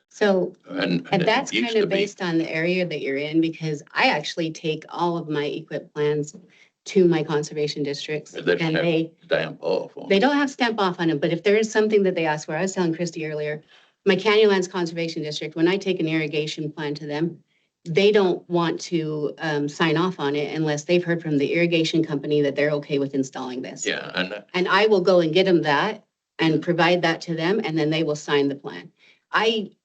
Speaker 3: So,
Speaker 2: and
Speaker 3: that's kind of based on the area that you're in, because I actually take all of my equip plans to my conservation districts, and they
Speaker 2: stamp off on
Speaker 3: them. They don't have stamp off on them, but if there is something that they ask for, I was telling Christy earlier, my Canyonlands Conservation District, when I take an irrigation plan to them, they don't want to sign off on it unless they've heard from the irrigation company that they're okay with installing this.
Speaker 2: Yeah,
Speaker 3: and I will go and get them that and provide that to them, and then they will sign the plan.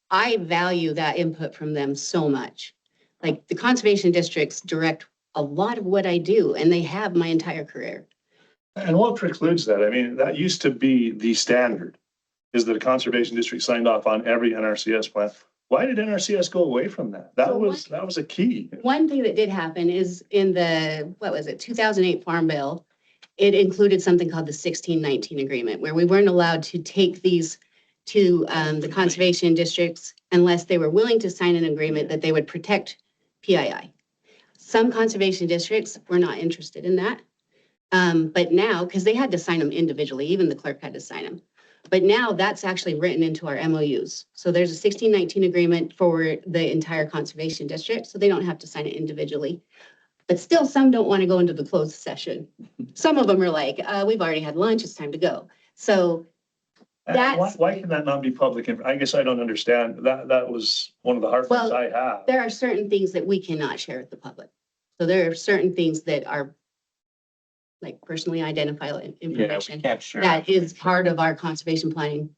Speaker 3: I value that input from them so much. Like the conservation districts direct a lot of what I do, and they have my entire career.
Speaker 4: And what precludes that? I mean, that used to be the standard, is that a conservation district signed off on every NRCS plan. Why did NRCS go away from that? That was a key.
Speaker 3: One thing that did happen is in the, 2008 Farm Bill, it included something called the 1619 agreement, where we weren't allowed to take these to the conservation districts unless they were willing to sign an agreement that they would protect PII. Some conservation districts were not interested in that. But now, because they had to sign them individually, even the clerk had to sign them. But now that's actually written into our MOUs. So there's a 1619 agreement for the entire conservation district, so they don't have to sign it individually. But still, some don't want to go into the closed session. Some of them are like, we've already had lunch, it's time to go. So that's.
Speaker 4: Why can that not be public? I guess I don't understand. That was one of the hard things I have.
Speaker 3: There are certain things that we cannot share with the public. So there are certain things that are like personally identifiable information.
Speaker 8: Can't share.
Speaker 3: That is part of our conservation planning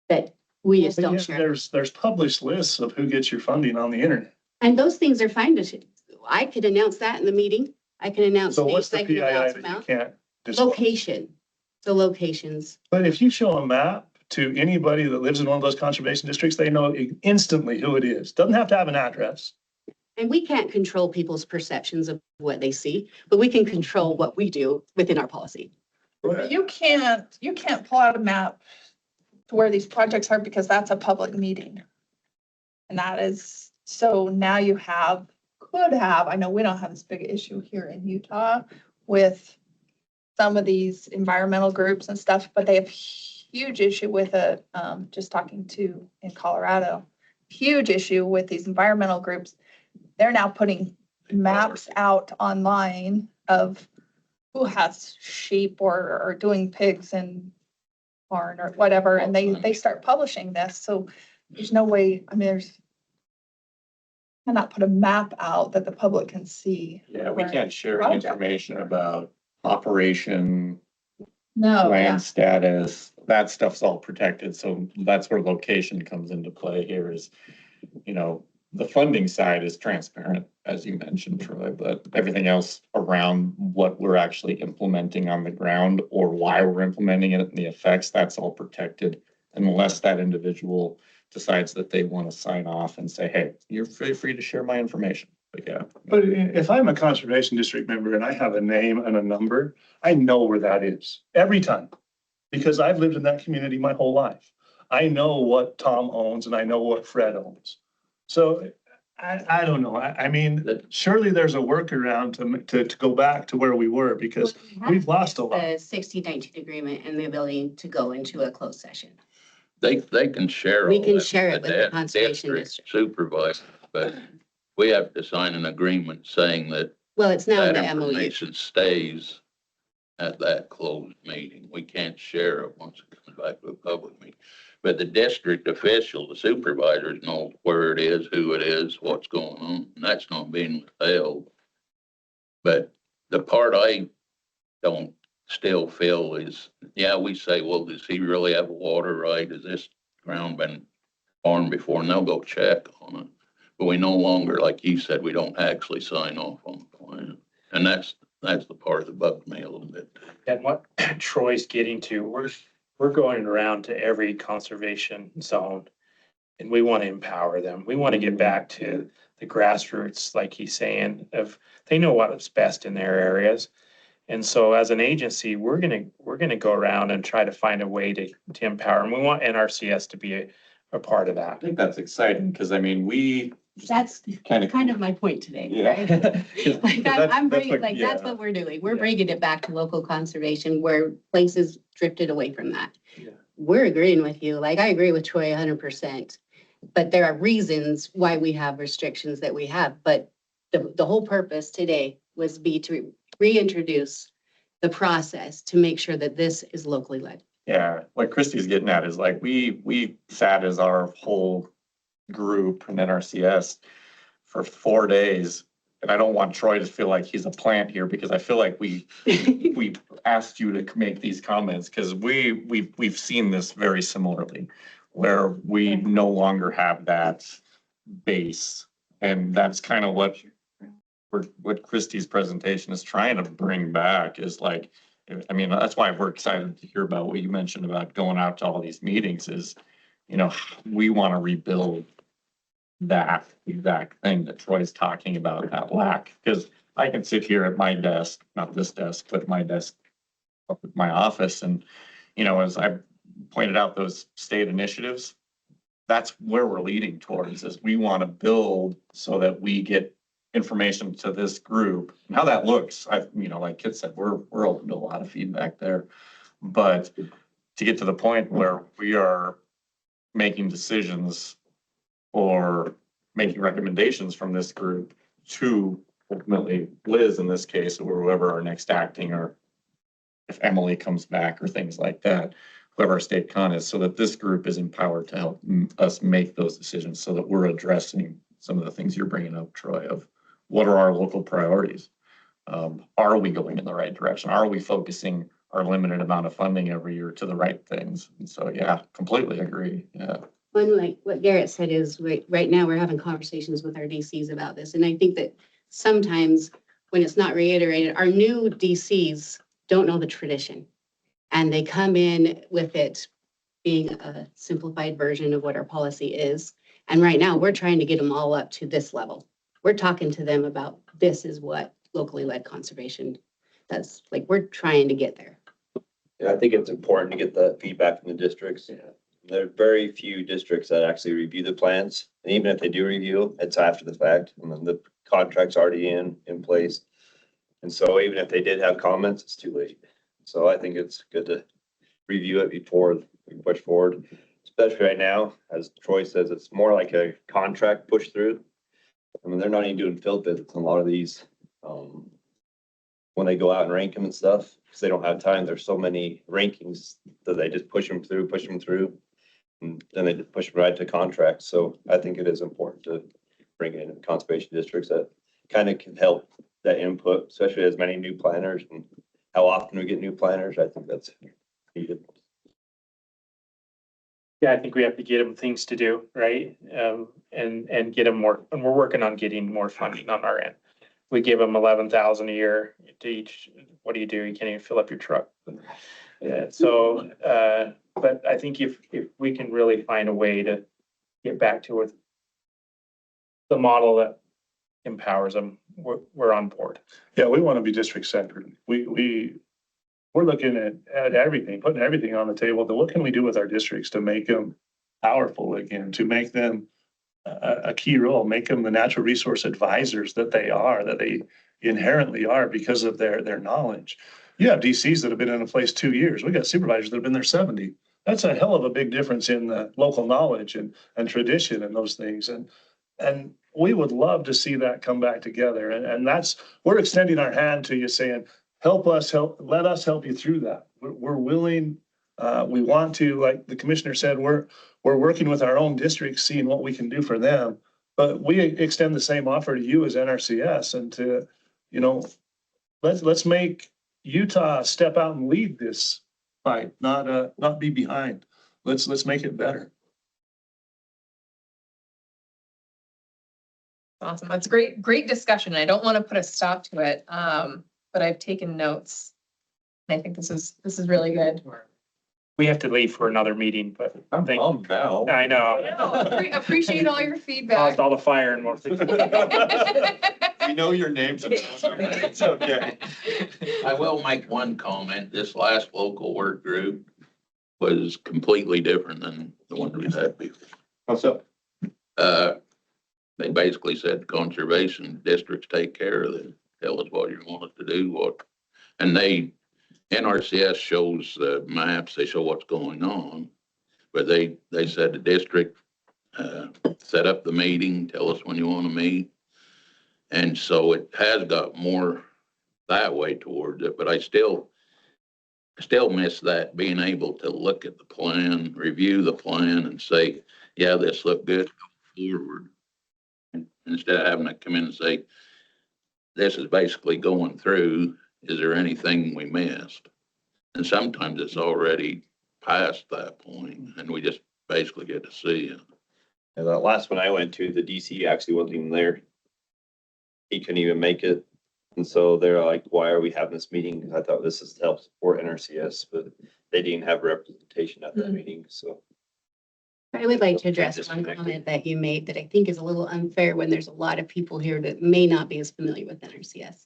Speaker 3: that we just don't share.
Speaker 4: There's published lists of who gets your funding on the internet.
Speaker 3: And those things are fine to, I could announce that in the meeting. I can announce.
Speaker 4: So what's the
Speaker 3: names, I can
Speaker 4: PII
Speaker 3: announce
Speaker 4: that you
Speaker 3: amount.
Speaker 4: can't disclose?
Speaker 3: Location, the locations.
Speaker 4: But if you show a map to anybody that lives in one of those conservation districts, they know instantly who it is. Doesn't have to have an address.
Speaker 3: And we can't control people's perceptions of what they see, but we can control what we do within our policy.
Speaker 7: But you can't pull out a map to where these projects are because that's a public meeting. And that is, so now you could have, I know we don't have this big issue here in Utah with some of these environmental groups and stuff, but they have huge issue with it. Just talking to in Colorado, huge issue with these environmental groups. They're now putting maps out online of who has sheep or doing pigs in barn or whatever, and they start publishing this. So there's no way, I mean, cannot put a map out that the public can see.
Speaker 8: Yeah, we can't share
Speaker 7: Project.
Speaker 8: information about operation,
Speaker 7: No,
Speaker 8: land status, that stuff's all protected. So that's where location comes into play here is, the funding side is transparent, as you mentioned, Troy, but everything else around what we're actually implementing on the ground or why we're implementing it and the effects, that's all protected unless that individual decides that they want to sign off and say, hey, you're free to share my information. But yeah.
Speaker 4: But if I'm a conservation district member and I have a name and a number, I know where that is every time. Because I've lived in that community my whole life. I know what Tom owns and I know what Fred owns. So I don't know. I mean, surely there's a workaround to go back to where we were because we've lost a lot.
Speaker 3: The 1619 agreement and the ability to go into a closed session.
Speaker 2: They can share.
Speaker 3: We
Speaker 2: all
Speaker 3: can
Speaker 2: that
Speaker 3: share it with the conservation
Speaker 2: district supervisor, but we have to sign an agreement saying that.
Speaker 3: Well, it's now in
Speaker 2: that
Speaker 3: the MOU.
Speaker 2: information stays at that closed meeting. We can't share it once it comes back to a public meeting. But the district official, the supervisors know where it is, who it is, what's going on, and that's not being withheld. But the part I don't still feel is, yeah, we say, well, does he really have a water right? Has this ground been farmed before? And they'll go check on it. But we no longer, like you said, we don't actually sign off on the plan. And that's the part that bugs me a little bit.
Speaker 6: And what Troy's getting to, we're going around to every conservation zone and we want to empower them. We want to get back to the grassroots, like he's saying, of they know what's best in their areas. And so as an agency, we're gonna go around and try to find a way to empower. And we want NRCS to be a part of that.
Speaker 8: I think that's exciting because I mean,
Speaker 3: That's kind of my point today, right? Like I'm bringing, like, that's what we're doing. We're bringing it back to local conservation where places drifted away from that.
Speaker 6: Yeah.
Speaker 3: We're agreeing with you. Like, I agree with Troy 100%, but there are reasons why we have restrictions that we have. But the whole purpose today was to reintroduce the process to make sure that this is locally led.
Speaker 8: Yeah, what Christy's getting at is like, we sat as our whole group and NRCS for 4 days. And I don't want Troy to feel like he's a plant here because I feel like we asked you to make these comments because we've seen this very similarly where we no longer have that base. And that's kind of what Christy's presentation is trying to bring back is like, I mean, that's why we're excited to hear about what you mentioned about going out to all these meetings is, we want to rebuild that exact thing that Troy's talking about, that lack. Because I can sit here at my desk, not this desk, but my desk up at my office. And, as I pointed out those state initiatives, that's where we're leading towards is we want to build so that we get information to this group and how that looks. Like Kit said, we're open to a lot of feedback there, but to get to the point where we are making decisions or making recommendations from this group to ultimately Liz in this case, or whoever our next acting, or if Emily comes back or things like that, whoever our state con is, so that this group is empowered to help us make those decisions so that we're addressing some of the things you're bringing up, Troy, of what are our local priorities? Are we going in the right direction? Are we focusing our limited amount of funding every year to the right things? And so, yeah, completely agree. Yeah.
Speaker 3: One, like what Garrett said is right now we're having conversations with our DCs about this. And I think that sometimes when it's not reiterated, our new DCs don't know the tradition. And they come in with it being a simplified version of what our policy is. And right now we're trying to get them all up to this level. We're talking to them about this is what locally led conservation does. Like we're trying to get there.
Speaker 9: Yeah, I think it's important to get that feedback from the districts. Yeah. There are very few districts that actually review the plans. And even if they do review, it's after the fact. And then the contract's already in place. And so even if they did have comments, it's too late. So I think it's good to review it before we push forward, especially right now, as Troy says, it's more like a contract push through. I mean, they're not even doing field visits in a lot of these. When they go out and rank them and stuff, because they don't have time. There's so many rankings that they just push them through, and then they just push them right to contracts. So I think it is important to bring in conservation districts that kind of can help that input, especially as many new planners and how often we get new planners. I think that's needed.
Speaker 6: Yeah, I think we have to get them things to do, right? And get them more, and we're working on getting more funding on our end. We give them 11,000 a year to each. What do? You can't even fill up your truck. Yeah, so, but I think if we can really find a way to get back to it, the model that empowers them, we're on board.
Speaker 4: Yeah, we want to be district centered. We're looking at everything, putting everything on the table. What can we do with our districts to make them powerful again, to make them a key role, make them the natural resource advisors that they inherently are because of their knowledge. You have DCs that have been in a place 2 years. We got supervisors that have been there 70. That's a hell of a big difference in the local knowledge and tradition and those things. And we would love to see that come back together. And that's, we're extending our hand to you saying, let us help you through that. We're willing, we want to, like the commissioner said, we're working with our own districts, seeing what we can do for them. But we extend the same offer to you as NRCS and to, let's make Utah step out and lead this fight, not be behind. Let's make it better.
Speaker 1: Awesome. That's great discussion. I don't want to put a stop to it, but I've taken notes. I think this is really good.
Speaker 6: We have to leave for another meeting, but
Speaker 8: I'm now.
Speaker 6: I know.
Speaker 1: Appreciate all your feedback.
Speaker 6: Caused all the fire and more.
Speaker 8: We know your names. It's okay.
Speaker 2: I will make one comment. This last local work group was completely different than the one we had before.
Speaker 8: How so?
Speaker 2: They basically said conservation districts take care of it. Tell us what you want us to do, and NRCS shows the maps, they show what's going on. But they said the district set up the meeting, tell us when you want to meet. And so it has got more that way towards it, but I still miss that, being able to look at the plan, review the plan and say, yeah, this looked good, go forward. And instead of having to come in and say, this is basically going through, is there anything we missed? And sometimes it's already past that point and we just basically get to see it.
Speaker 9: And the last one I went to, the DC actually wasn't even there. He couldn't even make it. And so they're like, why are we having this meeting? I thought this is to help support NRCS, but they didn't have representation at that meeting, so.
Speaker 3: I would like to address one comment that you made that I think is a little unfair when there's a lot of people here that may not be as familiar with NRCS.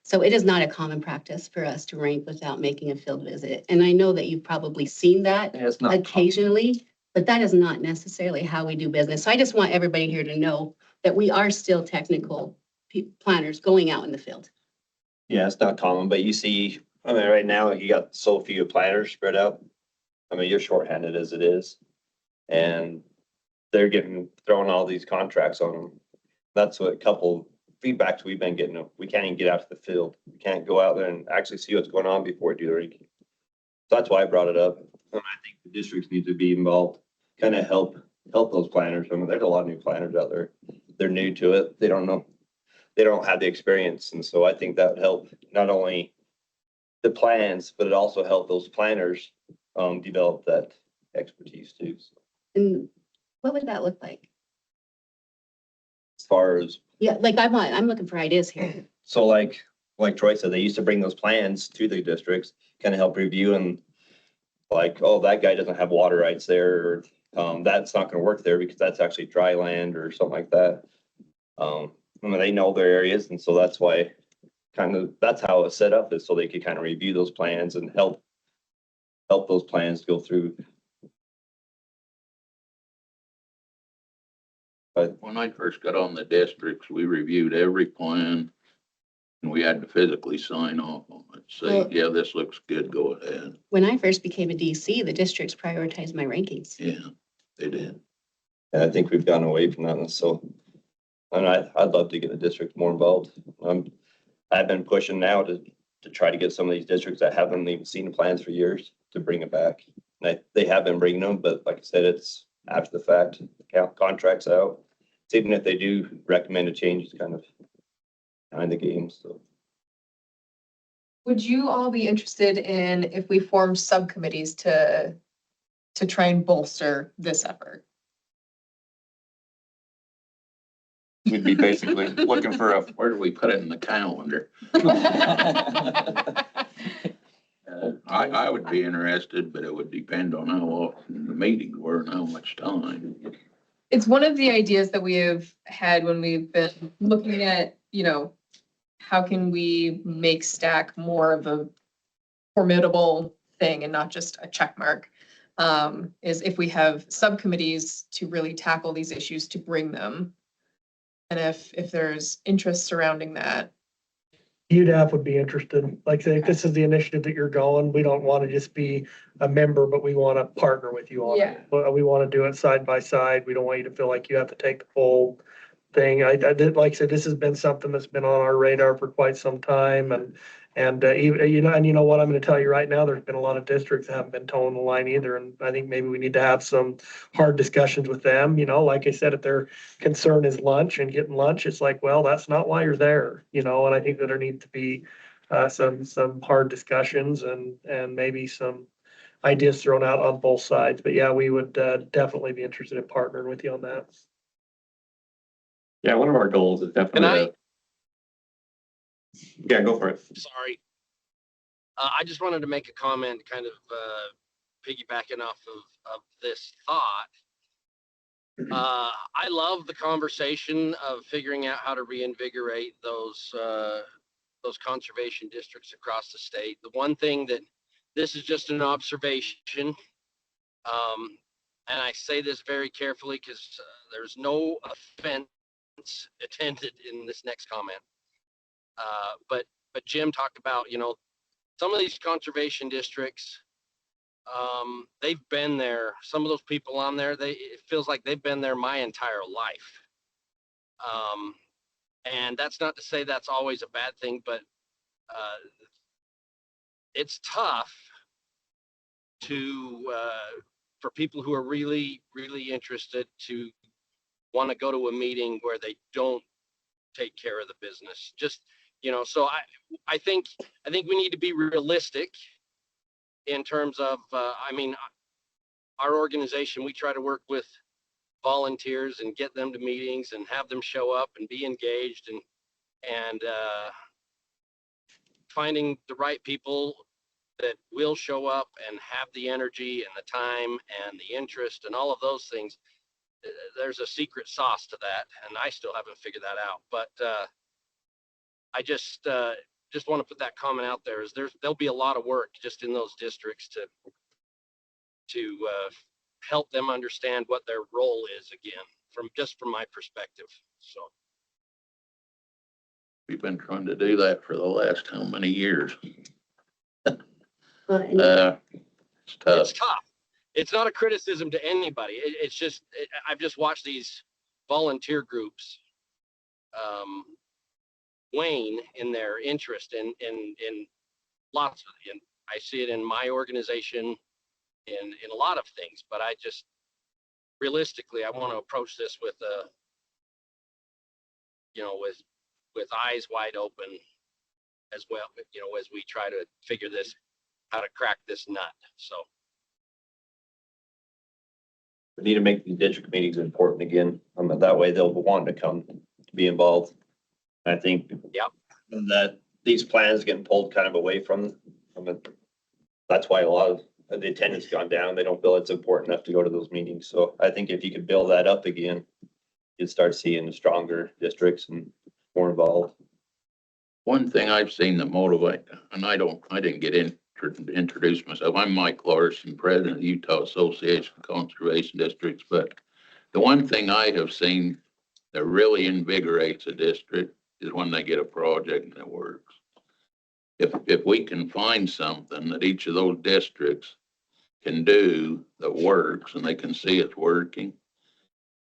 Speaker 3: So it is not a common practice for us to rank without making a field visit. And I know that you've probably seen that occasionally, but that is not necessarily how we do business. So I just want everybody here to know that we are still technical planners going out in the field.
Speaker 9: Yeah, it's not common, but you see, I mean, right now you got so few planners spread out. I mean, you're shorthanded as it is. And they're throwing all these contracts on them. That's what a couple feedbacks we've been getting. We can't even get out to the field. We can't go out there and actually see what's going on before we do the ranking. So that's why I brought it up. And I think the districts need to be involved, kind of help those planners. I mean, there's a lot of new planners out there. They're new to it. They don't know. They don't have the experience. And so I think that would help not only the plans, but it also help those planners develop that expertise too. So
Speaker 3: And what would that look like?
Speaker 9: as far as,
Speaker 3: Yeah, like I'm looking for ideas here.
Speaker 9: so like Troy said, they used to bring those plans to the districts, kind of help review and like, oh, that guy doesn't have water rights there, or that's not gonna work there because that's actually dry land or something like that. I mean, they know their areas, and so that's why that's how it's set up, is so they could kind of review those plans and help those plans go through. But
Speaker 2: When I first got on the districts, we reviewed every plan and we had to physically sign off on it. Say,
Speaker 3: Well-
Speaker 2: yeah, this looks good, go ahead.
Speaker 3: When I first became a DC, the districts prioritized my rankings.
Speaker 2: Yeah, they did.
Speaker 9: and I think we've gone away from that, and so, and I'd love to get the districts more involved. I've been pushing now to try to get some of these districts that haven't even seen the plans for years to bring it back. And they have been bringing them, but like I said, it's after the fact, contracts out. So even if they do recommend a change, it's kind of behind the game, so.
Speaker 1: Would you all be interested in if we formed subcommittees to try and bolster this effort?
Speaker 8: We'd be basically looking for a,
Speaker 2: Where do we put it in the calendar? I would be interested, but it would depend on how often the meetings were and how much time.
Speaker 1: It's one of the ideas that we have had when we've been looking at, how can we make STAC more of a formidable thing and not just a check mark? Is if we have subcommittees to really tackle these issues, to bring them. And if there's interest surrounding that.
Speaker 10: UDAP would be interested. Like, say, if this is the initiative that you're going, we don't want to just be a member, but we want to partner with you on it. But we want to do it side by side. We don't want you to feel like you have to take the full thing. I did, like I said, this has been something that's been on our radar for quite some time, and even, you know what, I'm going to tell you right now, there's been a lot of districts that haven't been toeing the line either, and I think maybe we need to have some hard discussions with them. Like I said, if their concern is lunch and getting lunch, it's like, well, that's not why you're there, and I think that there needs to be some hard discussions and maybe some ideas thrown out on both sides. But yeah, we would definitely be interested in partnering with you on that.
Speaker 8: yeah, one of our goals is definitely. Yeah, go for it.
Speaker 11: Sorry. I just wanted to make a comment, kind of piggybacking off of this thought. I love the conversation of figuring out how to reinvigorate those conservation districts across the state. The one thing that this is just an observation, and I say this very carefully because there's no offense intended in this next comment. But Jim talked about, some of these conservation districts, they've been there. Some of those people on there, it feels like they've been there my entire life. And that's not to say that's always a bad thing, but it's tough for people who are really, really interested to want to go to a meeting where they don't take care of the business. Just, so I think we need to be realistic in terms of, our organization, we try to work with volunteers and get them to meetings and have them show up and be engaged and finding the right people that will show up and have the energy and the time and the interest and all of those things. There's a secret sauce to that, and I still haven't figured that out. But I just want to put that comment out there. There'll be a lot of work just in those districts to help them understand what their role is again, from my perspective. So
Speaker 2: We've been trying to do that for the last how many years?
Speaker 3: Well,
Speaker 2: It's tough.
Speaker 11: it's tough. it's not a criticism to anybody. It's just, I've just watched these volunteer groups wane in their interest in lots of, and I see it in my organization in a lot of things, but I just, realistically, I want to approach this with with eyes wide open as well, as we try to figure this, how to crack this nut. So
Speaker 9: We need to make the district meetings important again. That way they'll want to come to be involved. I think that these plans getting pulled kind of away from it. That's why a lot of the attendance gone down. They don't feel it's important enough to go to those meetings. So I think if you could build that up again, you'd start seeing stronger districts and more involved.
Speaker 2: One thing I've seen that motivate, and I didn't get introduce myself. I'm Mike Larson, president of the Utah Association of Conservation Districts. But the one thing I have seen that really invigorates a district is when they get a project that works. If we can find something that each of those districts can do that works and they can see it's working,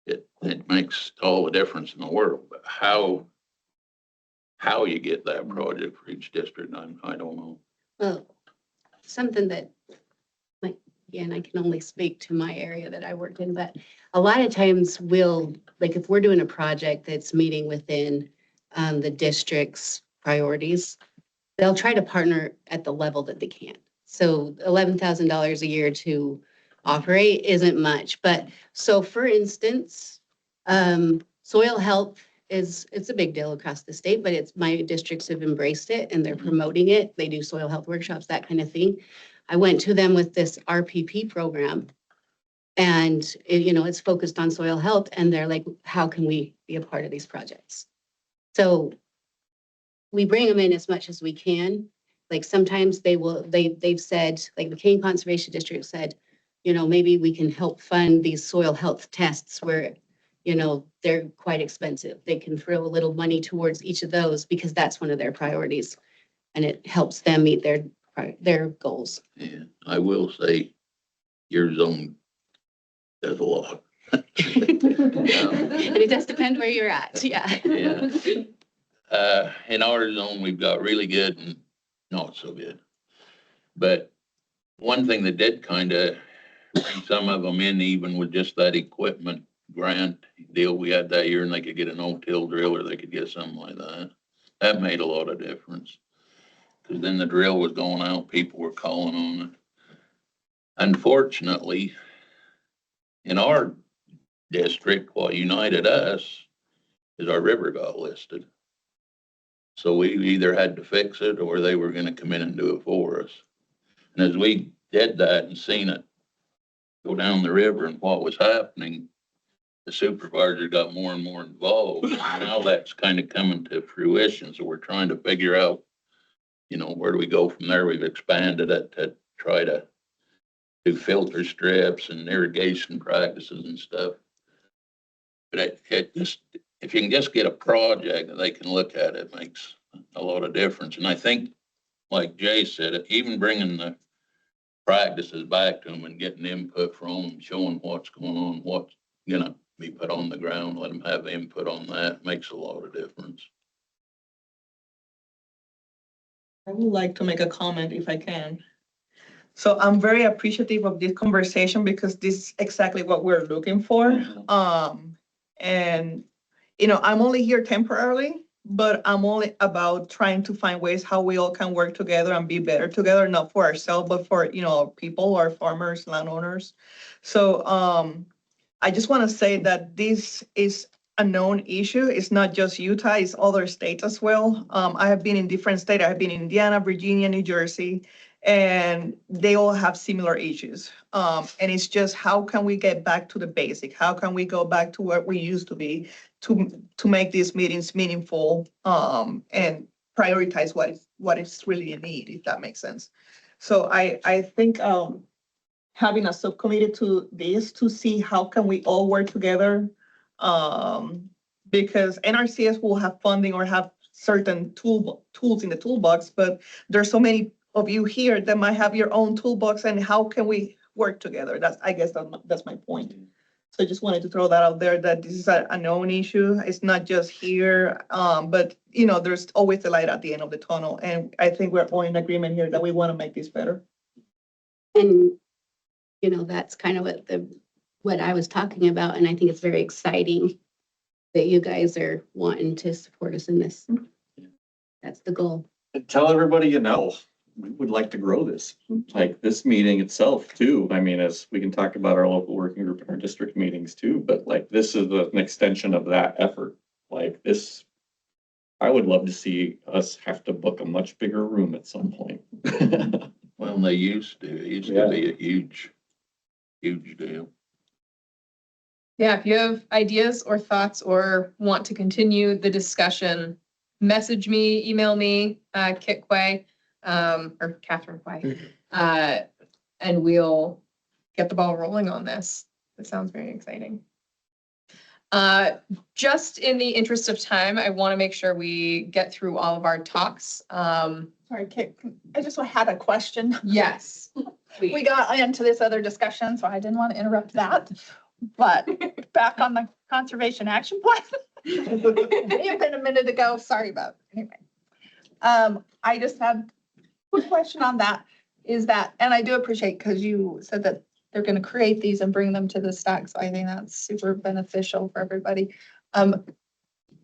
Speaker 2: it makes all the difference in the world. But how you get that project for each district, I don't know.
Speaker 3: Well, something that, like, again, I can only speak to my area that I work in, but a lot of times like if we're doing a project that's meeting within the district's priorities, they'll try to partner at the level that they can. So $11,000 a year to operate isn't much, but so for instance, soil health it's a big deal across the state, but my districts have embraced it and they're promoting it. They do soil health workshops, that kind of thing. I went to them with this RPP program and it's focused on soil health and they're like, how can we be a part of these projects? So we bring them in as much as we can. Like sometimes they've said, like the Kane Conservation District said, maybe we can help fund these soil health tests where they're quite expensive. They can throw a little money towards each of those because that's one of their priorities and it helps them meet their goals.
Speaker 2: Yeah, I will say your zone does a lot.
Speaker 3: And it does depend where you're at. Yeah.
Speaker 2: Yeah. In our zone, we've got really good and not so good. But one thing that did kind of bring some of them in, even with just that equipment grant deal we had that year, and they could get a no-till drill or they could get something like that. That made a lot of difference. Because then the drill was going out, people were calling on it. Unfortunately, in our district, what united us is our river got listed. So we either had to fix it or they were going to come in and do it for us. And as we did that and seen it go down the river and what was happening, the supervisor got more and more involved. Now that's kind of coming to fruition. So we're trying to figure out, where do we go from there? We've expanded it to try to do filter strips and irrigation practices and stuff. But it just, if you can just get a project that they can look at, it makes a lot of difference. And I think, like Jay said, even bringing the practices back to them and getting input from them, showing what's going on, what's gonna be put on the ground, let them have input on that, makes a lot of difference.
Speaker 12: I would like to make a comment if I can. So I'm very appreciative of this conversation because this is exactly what we're looking for. And I'm only here temporarily, but I'm only about trying to find ways how we all can work together and be better together, not for ourselves, but for, people, our farmers, landowners. So I just want to say that this is a known issue. It's not just Utah, it's other states as well. I have been in different states. I have been in Indiana, Virginia, New Jersey, and they all have similar issues. And it's just how can we get back to the basic? How can we go back to what we used to be to make these meetings meaningful and prioritize what is really a need, if that makes sense. So I think having a subcommittee to this to see how can we all work together, because NRCS will have funding or have certain tools in the toolbox, but there's so many of you here that might have your own toolbox, and how can we work together. I guess that's my point. So I just wanted to throw that out there, that this is a known issue. It's not just here, but there's always the light at the end of the tunnel. And I think we're all in agreement here that we want to make this better.
Speaker 3: And, that's kind of what I was talking about. And I think it's very exciting that you guys are wanting to support us in this. That's the goal.
Speaker 8: And tell everybody we would like to grow this, like this meeting itself too. I mean, as we can talk about our local working group and our district meetings too, but like this is an extension of that effort. Like this, I would love to see us have to book a much bigger room at some point.
Speaker 2: Well, they used to. It used to be a huge deal.
Speaker 1: Yeah, if you have ideas or thoughts or want to continue the discussion, message me, email me, Kit Quay, or Catherine Quay, and we'll get the ball rolling on this. It sounds very exciting. Just in the interest of time, I want to make sure we get through all of our talks.
Speaker 7: Sorry, Kit, I just had a question.
Speaker 1: Yes.
Speaker 7: We got into this other discussion, so I didn't want to interrupt that. But back on the conservation action plan. You've been a minute ago. Sorry about it. Anyway. I just had a quick question on that. Is that, and I do appreciate because you said that they're going to create these and bring them to the stack. So I think that's super beneficial for everybody.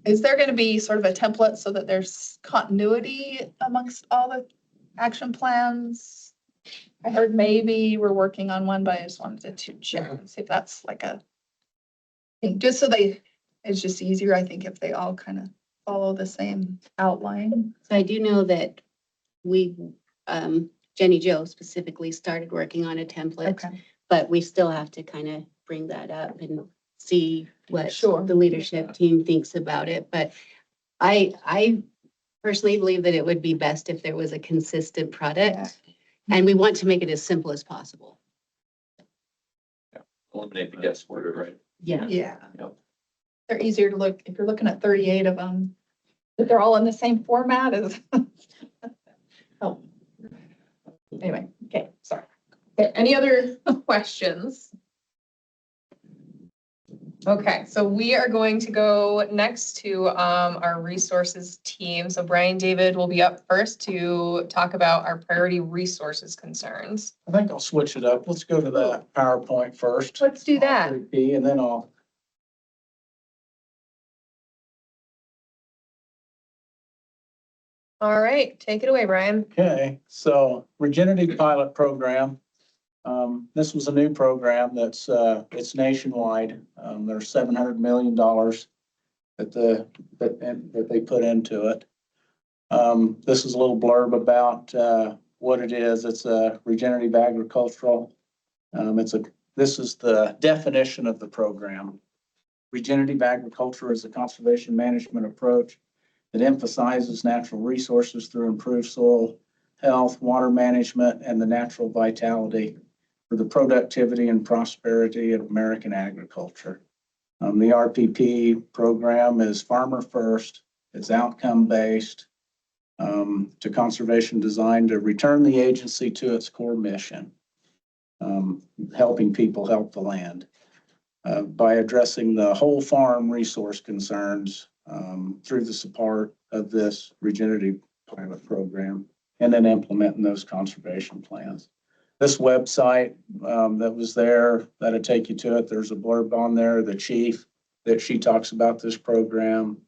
Speaker 7: Is there going to be sort of a template so that there's continuity amongst all the action plans? I heard maybe we're working on one, but I just wanted to check and see if that's like a thing, just so it's just easier, I think, if they all kind of follow the same outline.
Speaker 3: So I do know that we, Jenny Jo specifically started working on a template,
Speaker 7: Okay.
Speaker 3: but we still have to kind of bring that up and see what
Speaker 7: Sure.
Speaker 3: the leadership team thinks about it. But I personally believe that it would be best if there was a consistent product, and we want to make it as simple as possible.
Speaker 8: Eliminate the guesswork, right?
Speaker 3: Yeah.
Speaker 7: Yeah.
Speaker 8: Yep.
Speaker 7: They're easier to look, if you're looking at 38 of them, that they're all in the same format as. Oh. Anyway, okay, sorry.
Speaker 1: Okay, any other questions? Okay, so we are going to go next to our resources team. So Brian David will be up first to talk about our priority resources concerns.
Speaker 13: I think I'll switch it up. Let's go to the PowerPoint first.
Speaker 1: Let's do that.
Speaker 13: And then I'll.
Speaker 1: All right, take it away, Brian.
Speaker 13: Okay, so Regenerative Pilot Program. This was a new program that's, it's nationwide. There's $700 million that they put into it. This is a little blurb about, what it is. It's a regenerative agricultural. This is the definition of the program. Regenerative agriculture is a conservation management approach that emphasizes natural resources through improved soil health, water management, and the natural vitality for the productivity and prosperity of American agriculture. The RPP program is farmer first. It's outcome based to conservation designed to return the agency to its core mission, helping people help the land by addressing the whole farm resource concerns through the support of this regenerative pilot program, and then implementing those conservation plans. This website that was there, that'll take you to it. There's a blurb on there, the chief, that she talks about this program,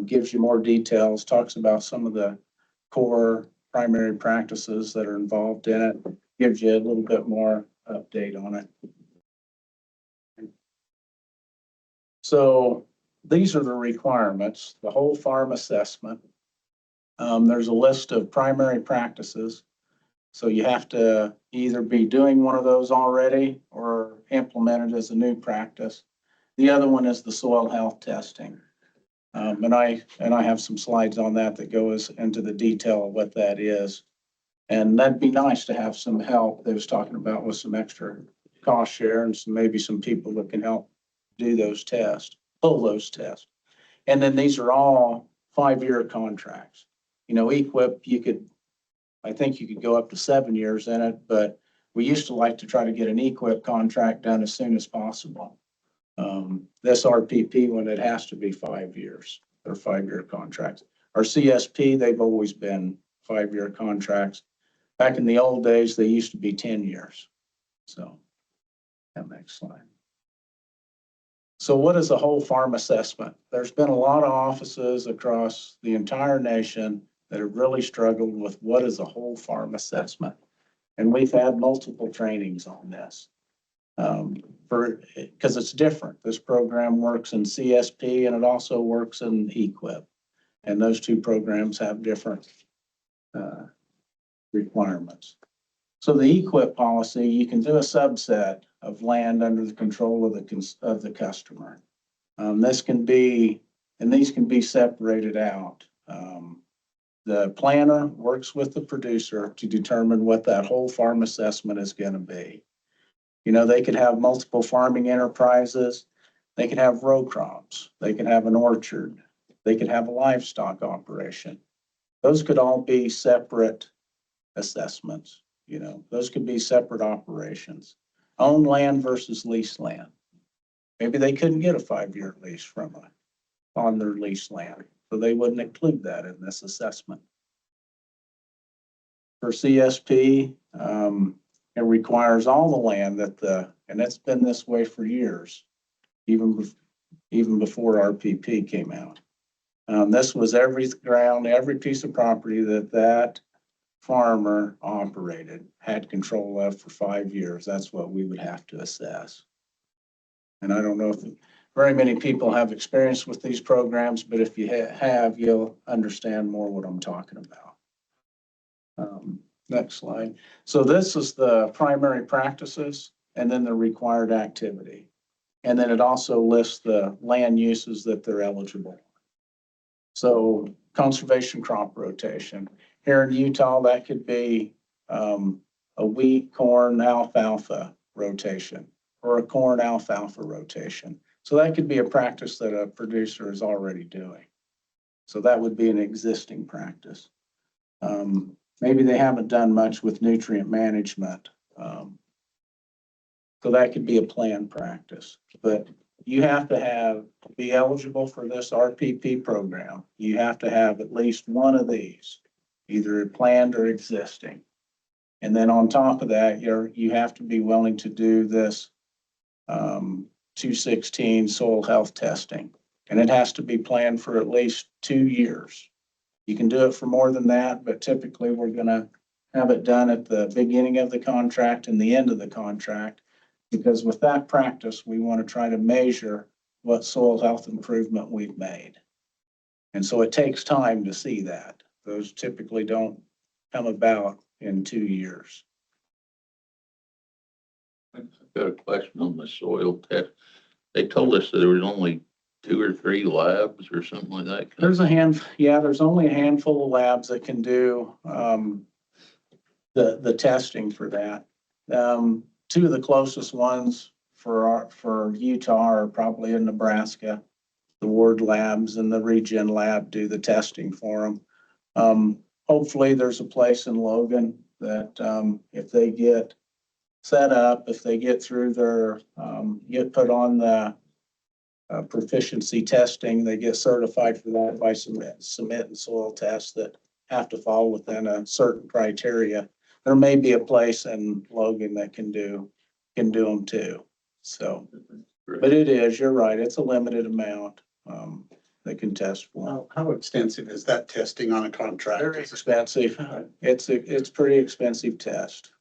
Speaker 13: gives you more details, talks about some of the core primary practices that are involved in it, gives you a little bit more update on it. So these are the requirements, the whole farm assessment. There's a list of primary practices. So you have to either be doing one of those already or implement it as a new practice. The other one is the soil health testing. And I have some slides on that goes into the detail of what that is. And that'd be nice to have some help. They was talking about with some extra cost share and maybe some people that can help do those tests, pull those tests. And then these are all 5-year contracts. EQIP, I think you could go up to 7 years in it, but we used to like to try to get an EQIP contract done as soon as possible. This RPP one, it has to be 5 years. They're 5-year contracts. Our CSP, they've always been 5-year contracts. Back in the old days, they used to be 10 years. So, that next slide. So what is a whole farm assessment? There's been a lot of offices across the entire nation that have really struggled with what is a whole farm assessment. And we've had multiple trainings on this. Because it's different. This program works in CSP and it also works in EQIP. And those two programs have different requirements. So the EQIP policy, you can do a subset of land under the control of the customer. These can be separated out. The planner works with the producer to determine what that whole farm assessment is going to be. You know, they could have multiple farming enterprises. They could have row crops. They could have an orchard. They could have a livestock operation. Those could all be separate assessments. You know, those could be separate operations. Own land versus lease land. Maybe they couldn't get a 5-year lease on their lease land, so they wouldn't include that in this assessment. For CSP, it requires all the land and it's been this way for years, even before RPP came out. This was every ground, every piece of property that farmer operated, had control of for 5 years. That's what we would have to assess. And I don't know if very many people have experience with these programs, but if you have, you'll understand more what I'm talking about. Next slide. So this is the primary practices and then the required activity. And then it also lists the land uses that they're eligible. So conservation crop rotation. Here in Utah, that could be a wheat, corn, alfalfa rotation or a corn alfalfa rotation. So that could be a practice that a producer is already doing. So that would be an existing practice. Maybe they haven't done much with nutrient management. So that could be a planned practice, but you have to be eligible for this RPP program. You have to have at least one of these, either planned or existing. And then on top of that, you have to be willing to do this 216 soil health testing. And it has to be planned for at least 2 years. You can do it for more than that, but typically we're going to have it done at the beginning of the contract and the end of the contract, because with that practice, we want to try to measure what soil health improvement we've made. And so it takes time to see that. Those typically don't come about in 2 years.
Speaker 2: I've got a question on the soil test. They told us that there was only 2 or 3 labs or something like that.
Speaker 13: There's only a handful of labs that can do the testing for that. 2 of the closest ones for Utah are probably in Nebraska. The Ward labs and the Regen lab do the testing for them. Hopefully there's a place in Logan that if they get set up, if they get through their, get put on the proficiency testing, they get certified for that by submitting soil tests that have to fall within a certain criteria. There may be a place in Logan that can do them too. So, but you're right, it's a limited amount they can test for.
Speaker 5: How extensive is that testing on a contract?
Speaker 13: Very expensive. It's pretty expensive test.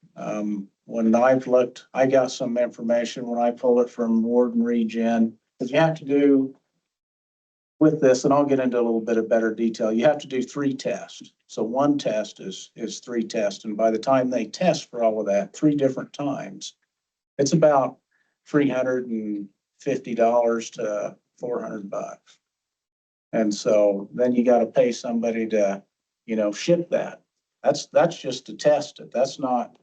Speaker 13: When I've looked, I got some information when I pull it from Ward and Regen, because you have to do with this, and I'll get into a little bit of better detail. You have to do 3 tests. So one test is 3 tests. And by the time they test for all of that 3 different times, it's about $350 to $400. And so then you got to pay somebody to, ship that. That's just to test it. That's not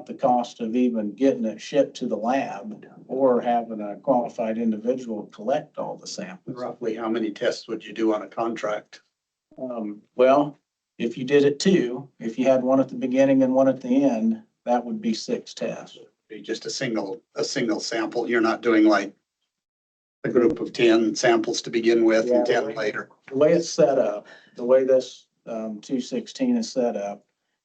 Speaker 13: the cost of even getting it shipped to the lab or having a qualified individual collect all the samples.
Speaker 5: Roughly how many tests would you do on a contract?
Speaker 13: Well, if you did it 2, if you had one at the beginning and one at the end, that would be 6 tests.
Speaker 5: Be just a single sample. You're not doing like a group of 10 samples to begin with and 10 later.
Speaker 13: The way it's set up, the way this 216 is set up,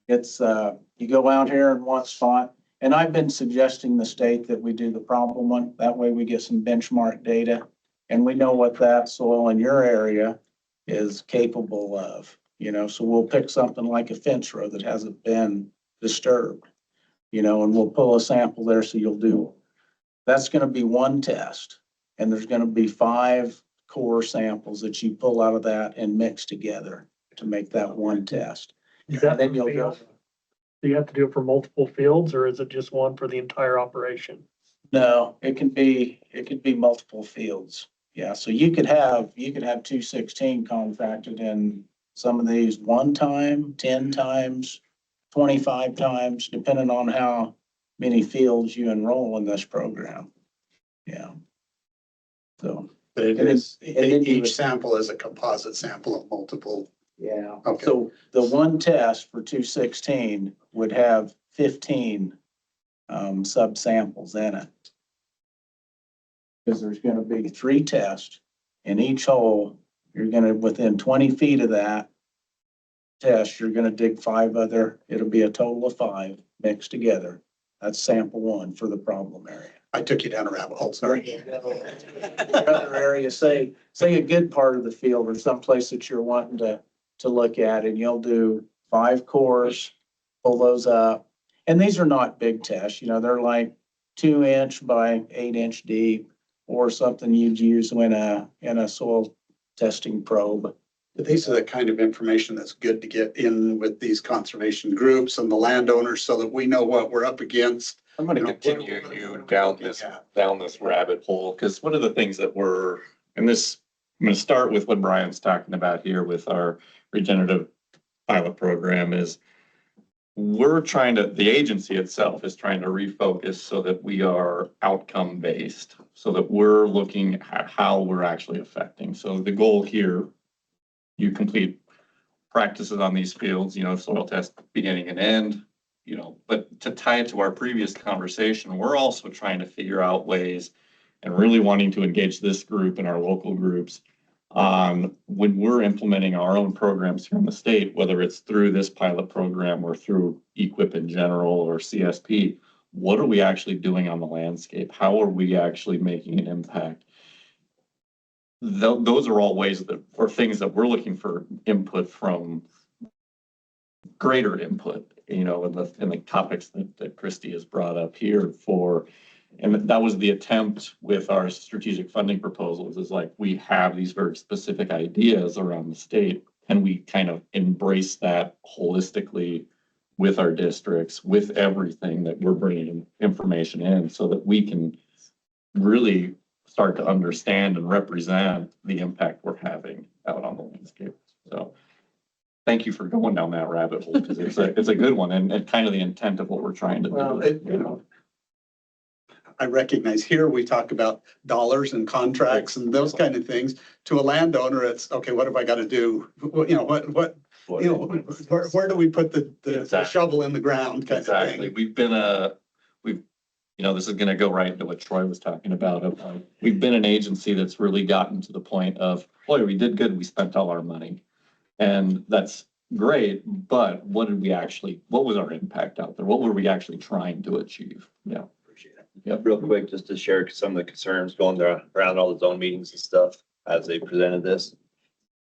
Speaker 13: it's you go out here in one spot, and I've been suggesting the state that we do the problem one. That way we get some benchmark data, and we know what that soil in your area is capable of. You know, so we'll pick something like a fence row that hasn't been disturbed, you know, and we'll pull a sample there. So you'll do, that's going to be one test. And there's going to be 5 core samples that you pull out of that and mix together to make that one test.
Speaker 10: Is that
Speaker 13: Then you'll
Speaker 10: for
Speaker 13: go,
Speaker 10: fields? Do you have to do it for multiple fields, or is it just one for the entire operation?
Speaker 13: no, it could be multiple fields. Yeah, so you could have 216 contracted in some of these 1 time, 10 times, 25 times, depending on how many fields you enroll in this program. Yeah. So.
Speaker 5: But it
Speaker 13: And then-
Speaker 5: is,
Speaker 13: and then you would-
Speaker 5: each sample is a composite sample of multiple.
Speaker 13: Yeah.
Speaker 5: Okay.
Speaker 13: So the one test for 216 would have 15 subsamples in it. Because there's gonna be 3 tests in each hole. You're gonna, within 20 feet of that test, you're gonna dig 5 other, it'll be a total of 5 mixed together. That's sample 1 for the problem area.
Speaker 5: I took you down a rabbit hole, sorry.
Speaker 13: Other area, say a good part of the field or someplace that you're wanting to look at, and you'll do 5 cores, pull those up. And these are not big tests, you know, they're like 2-inch by 8-inch deep, or something you'd use in a soil testing probe.
Speaker 5: But these are the kind of information that's good to get in with these conservation groups and the landowners so that we know what we're up against.
Speaker 8: I'm gonna continue you down this rabbit hole, because one of the things that I'm gonna start with what Brian's talking about here with our regenerative pilot program is the agency itself is trying to refocus so that we are outcome based, so that we're looking at how we're actually affecting. So the goal here, you complete practices on these fields, you know, soil test beginning and end, you know, but to tie it to our previous conversation, we're also trying to figure out ways and really wanting to engage this group and our local groups on when we're implementing our own programs here in the state, whether it's through this pilot program or through EQIP in general or CSP, what are we actually doing on the landscape? How are we actually making an impact? Those are all ways or things that we're looking for input from, greater input, you know, in the topics that Christy has brought up here and that was the attempt with our strategic funding proposals, is like, we have these very specific ideas around the state, and we kind of embrace that holistically with our districts, with everything that we're bringing information in, so that we can really start to understand and represent the impact we're having out on the landscape. So thank you for going down that rabbit hole, because it's a good one, and kind of the intent of what we're trying to do.
Speaker 5: I recognize here we talk about dollars and contracts and those kind of things. To a landowner, it's, okay, what have I got to do? You know, where do we put the shovel in the ground kind of
Speaker 8: Exactly.
Speaker 5: thing?
Speaker 8: You know, this is gonna go right into what Troy was talking about. We've been an agency that's really gotten to the point of, boy, we did good, we spent all our money. And that's great, but what was our impact out there? What were we actually trying to achieve? Yeah.
Speaker 9: Yep, real quick, just to share some of the concerns going around all the zone meetings and stuff as they presented this.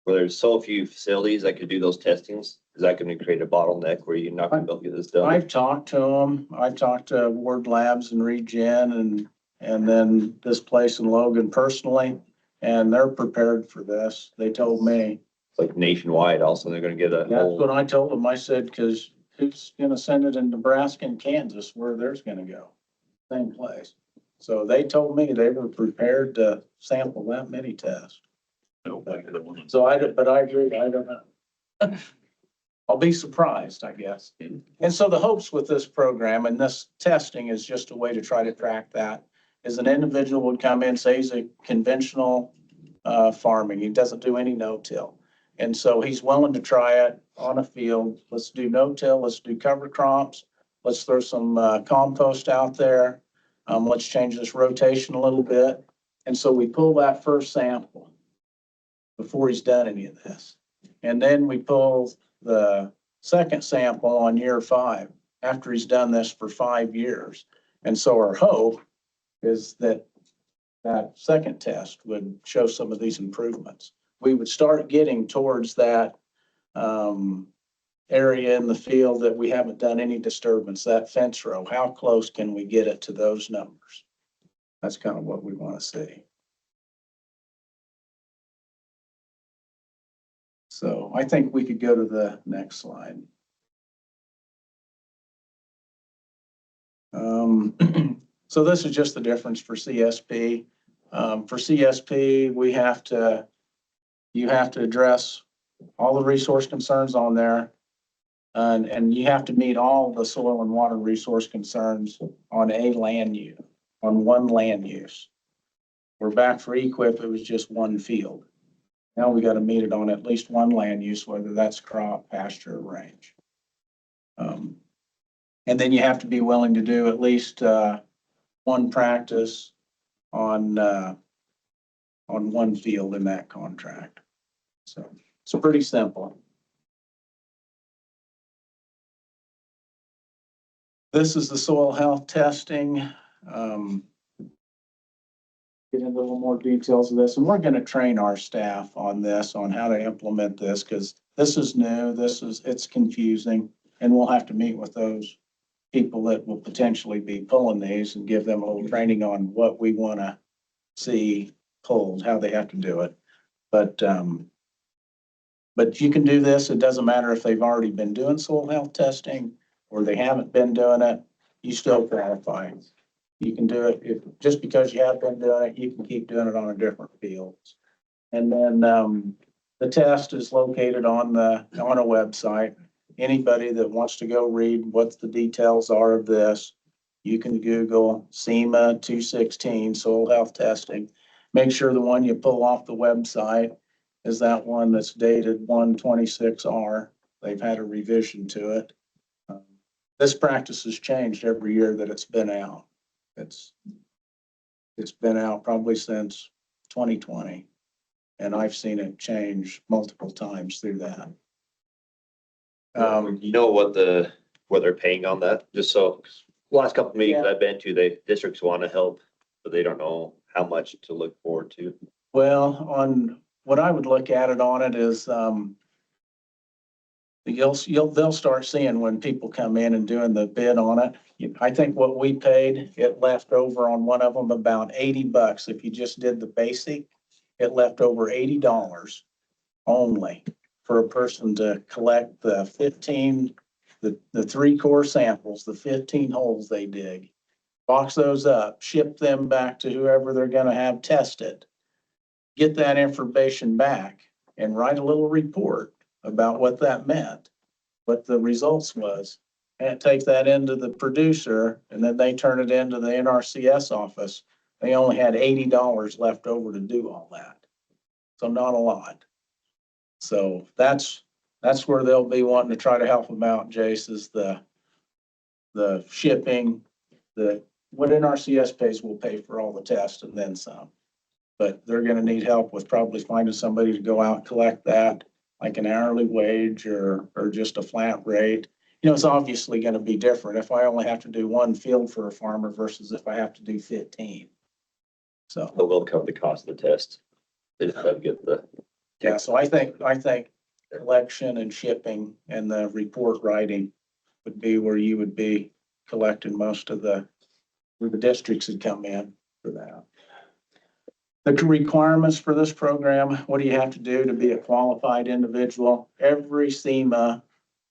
Speaker 9: Where there's so few facilities that could do those testings, is that going to create a bottleneck where you're not going to be able to get this done?
Speaker 13: I've talked to them. I've talked to Ward Labs and Regen and then this place in Logan personally, and they're prepared for this. They told me.
Speaker 9: It's like nationwide also, they're going to get a
Speaker 13: That's what I told them. I said, because who's going to send it in Nebraska and Kansas where there's going to go? Same place. So they told me they were prepared to sample that many tests. So but I agree, I don't know. I'll be surprised, I guess. And so the hopes with this program and this testing is just a way to try to track that. Is an individual would come in, say he's a conventional farming, he doesn't do any no-till. And so he's willing to try it on a field. Let's do no-till, let's do cover crops. let's throw some compost out there. Let's change this rotation a little bit. And so we pull that first sample before he's done any of this. And then we pull the second sample on year 5 after he's done this for 5 years. And so our hope is that that second test would show some of these improvements. We would start getting towards that area in the field that we haven't done any disturbance, that fence row. How close can we get it to those numbers? That's kind of what we want to see. So I think we could go to the next slide. So this is just the difference for CSP. For CSP, you have to address all the resource concerns on there. And you have to meet all the soil and water resource concerns on a land use, on one land use. We're back for EQIP, it was just one field. Now we got to meet it on at least one land use, whether that's crop, pasture, or range. And then you have to be willing to do at least one practice on one field in that contract. So it's pretty simple. This is the soil health testing. Get into a little more details of this, and we're going to train our staff on this, on how to implement this, because this is new, it's confusing, and we'll have to meet with those people that will potentially be pulling these and give them a little training on what we want to see pulled, how they have to do it. But you can do this. It doesn't matter if they've already been doing soil health testing or they haven't been doing it, you still qualify. You can do it just because you have been doing it, you can keep doing it on a different fields. And then the test is located on a website. Anybody that wants to go read what the details are of this, you can Google SEMA 216 soil health testing. Make sure the one you pull off the website is that one that's dated 1/26R. They've had a revision to it. This practice has changed every year that it's been out. It's been out probably since 2020, and I've seen it change multiple times through that.
Speaker 9: You know what they're paying on that? Just so, last couple of meetings I've been to, the districts want to help, but they don't know how much to look forward to.
Speaker 13: Well, on what I would look at it on it is, they'll start seeing when people come in and doing the bid on it. I think what we paid, it left over on one of them about $80. If you just did the basic, it left over $80 only for a person to collect the 15, the 3 core samples, the 15 holes they dig, box those up, ship them back to whoever they're going to have tested, get that information back and write a little report about what that meant, what the results was, and take that into the producer, and then they turn it into the NRCS office. They only had $80 left over to do all that. So not a lot. So that's where they'll be wanting to try to help them out, Jace, is the shipping, what NRCS pays will pay for all the tests and then some. But they're gonna need help with probably finding somebody to go out and collect that, like an hourly wage or just a flat rate. You know, it's obviously gonna be different if I only have to do one field for a farmer versus if I have to do 15. So.
Speaker 9: But we'll cover the cost of the test. They just have to get the.
Speaker 13: Yeah, so I think collection and shipping and the report writing would be where you would be collecting most of where the districts would come in for that. The requirements for this program, what do you have to do to be a qualified individual? Every SEMA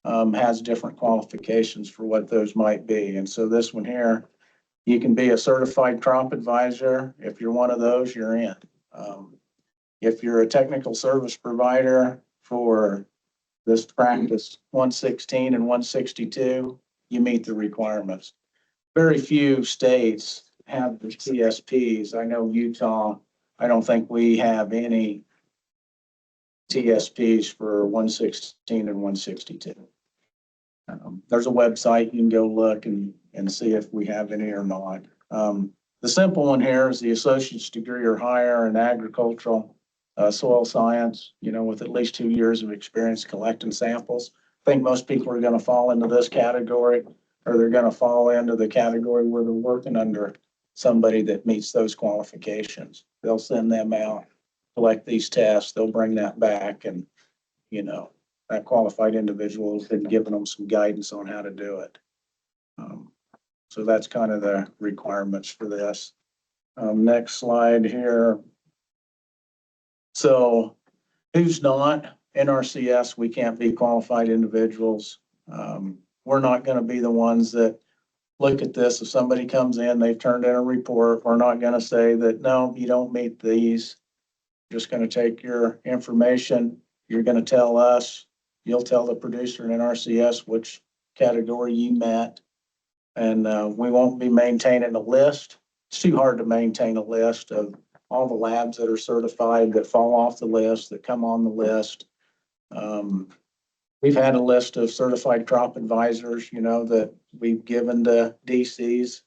Speaker 13: has different qualifications for what those might be. And so this one here, you can be a certified crop advisor. If you're one of those, you're in. If you're a technical service provider for this practice 116 and 162, you meet the requirements. Very few states have the TSPs. I know Utah, I don't think we have any TSPs for 116 and 162. There's a website, you can go look and see if we have any or not. The simple one here is the associate's degree or higher in agricultural, soil science, with at least 2 years of experience collecting samples. I think most people are gonna fall into this category, or they're gonna fall into the category where they're working under somebody that meets those qualifications. They'll send them out, collect these tests, they'll bring that back, and, that qualified individual has been giving them some guidance on how to do it. So that's kind of the requirements for this. Next slide here. So who's not NRCS? We can't be qualified individuals. We're not going to be the ones that look at this. If somebody comes in, they've turned in a report, we're not going to say that, no, you don't meet these. We're just going to take your information. You're going to tell us, you'll tell the producer in NRCS which category you met. And we won't be maintaining a list. It's too hard to maintain a list of all the labs that are certified that fall off the list, that come on the list. We've had a list of certified crop advisors, that we've given to DCs.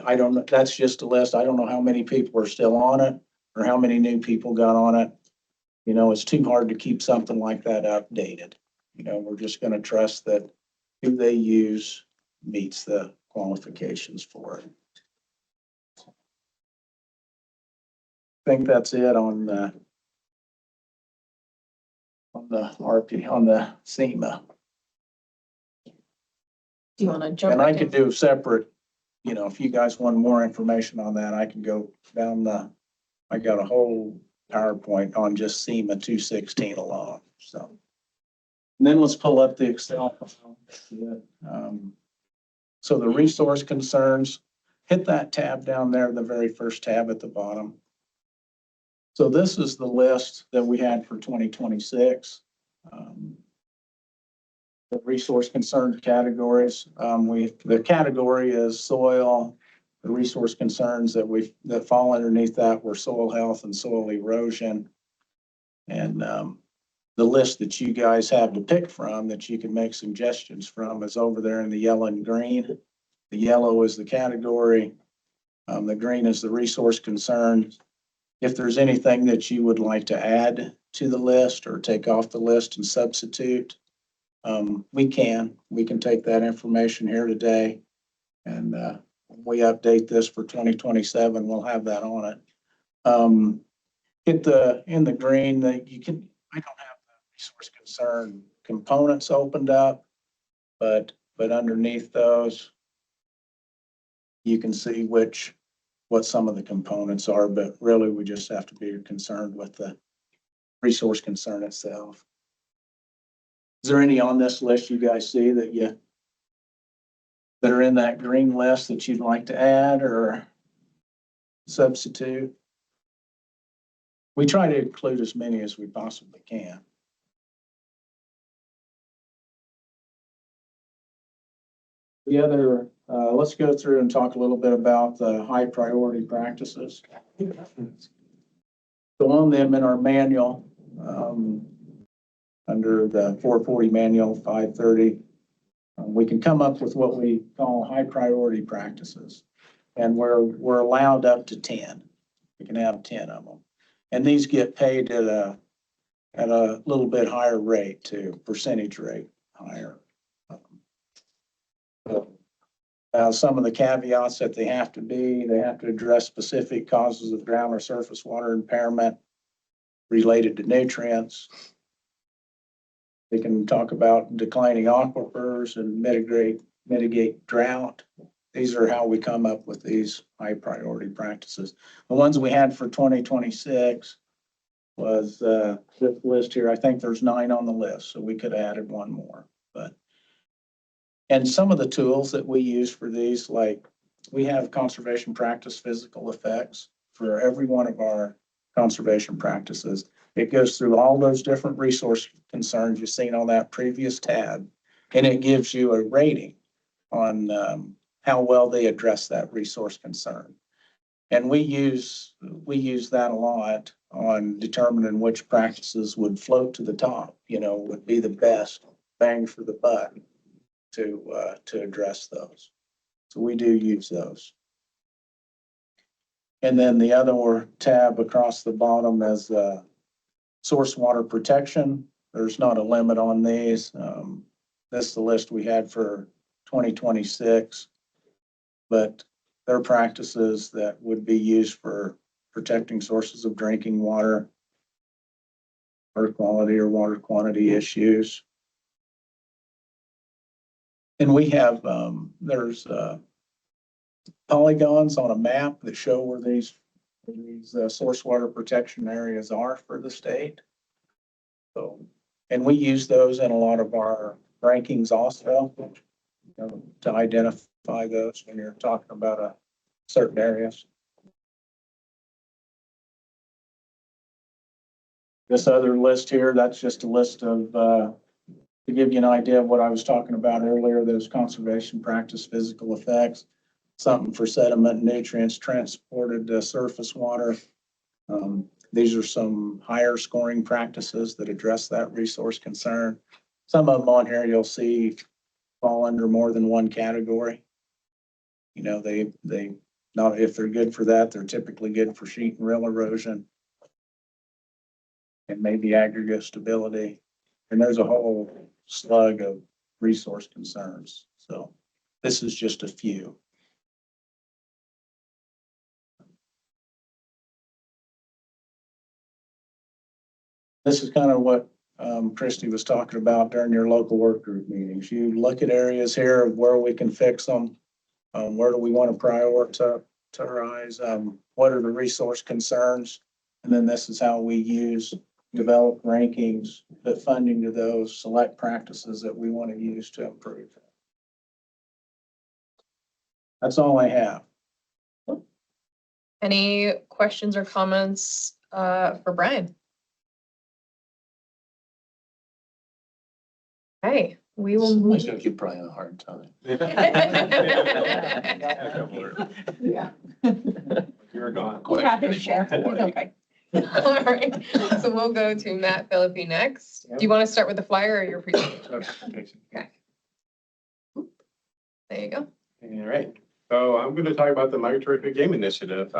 Speaker 13: I don't know, that's just a list. I don't know how many people are still on it or how many new people got on it. It's too hard to keep something like that updated. We're just going to trust that who they use meets the qualifications for it. I think that's it on the RP, on the SEMA.
Speaker 1: Do you want to jump?
Speaker 13: And I
Speaker 1: back
Speaker 13: could
Speaker 1: in?
Speaker 13: do separate, if you guys want more information on that, I can go down I got a whole PowerPoint on just SEMA 216 alone, so. And then let's pull up the Excel file. So the resource concerns, hit that tab down there, the very first tab at the bottom. So this is the list that we had for 2026. The resource concern categories, the category is soil. The resource concerns that fall underneath that were soil health and soil erosion. And the list that you guys have to pick from, that you can make suggestions from, is over there in the yellow and green. The yellow is the category. The green is the resource concern. If there's anything that you would like to add to the list or take off the list and substitute, we can take that information here today. And when we update this for 2027, we'll have that on it. In the green, that I don't have the resource concern components opened up, but underneath those, you can see what some of the components are, but really we just have to be concerned with the resource concern itself. Is there any on this list you guys see that are in that green list that you'd like to add or substitute? We try to include as many as we possibly can. The other, let's go through and talk a little bit about the high priority practices. So on them in our manual, under the 440 manual 530, we can come up with what we call high priority practices. And we're allowed up to 10. We can have 10 of them. And these get paid at a little bit higher rate too, percentage rate higher. Some of the caveats that they have to address specific causes of ground or surface water impairment related to nutrients. They can talk about declining aquifers and mitigate drought. These are how we come up with these high priority practices. The ones we had for 2026 was this list here. I think there's 9 on the list, so we could have added one more. And some of the tools that we use for these, like we have conservation practice physical effects for every one of our conservation practices. It goes through all those different resource concerns you've seen on that previous tab, and it gives you a rating on how well they address that resource concern. And we use that a lot on determining which practices would float to the top, would be the best bang for the buck. to address those. So we do use those. And then the other tab across the bottom is source water protection. There's not a limit on these. This is the list we had for 2026, but they're practices that would be used for protecting sources of drinking water, air quality or water quantity issues. And we have, there's polygons on a map that show where these source water protection areas are for the state. So, and we use those in a lot of our rankings also, you know, to identify those when you're talking about certain areas. This other list here, that's just a list of, to give you an idea of what I was talking about earlier, those conservation practice physical effects, something for sediment, nutrients transported to surface water. These are some higher scoring practices that address that resource concern. Some of them on here you'll see fall under more than one category. You know, they not, if they're good for that, they're typically good for sheet and rill erosion and maybe aggregate stability. And there's a whole slug of resource concerns. So this is just a few. This is kind of what Christy was talking about during your local work group meetings. You look at areas here of where we can fix them. Where do we want to prioritize? What are the resource concerns? And then this is how we develop rankings, put funding to those, select practices that we want to use to improve. That's all I have.
Speaker 1: Any questions or comments for Brian? Okay, we will.
Speaker 4: Somebody's gonna give Brian a hard time.
Speaker 1: Yeah.
Speaker 8: You're gone.
Speaker 1: Okay. All right, so we'll go to Matt Philippi next. Do you want to start with the flyer or your presentation? Okay. There you go.
Speaker 33: All right, so I'm going to talk about the Migratory Big Game Initiative.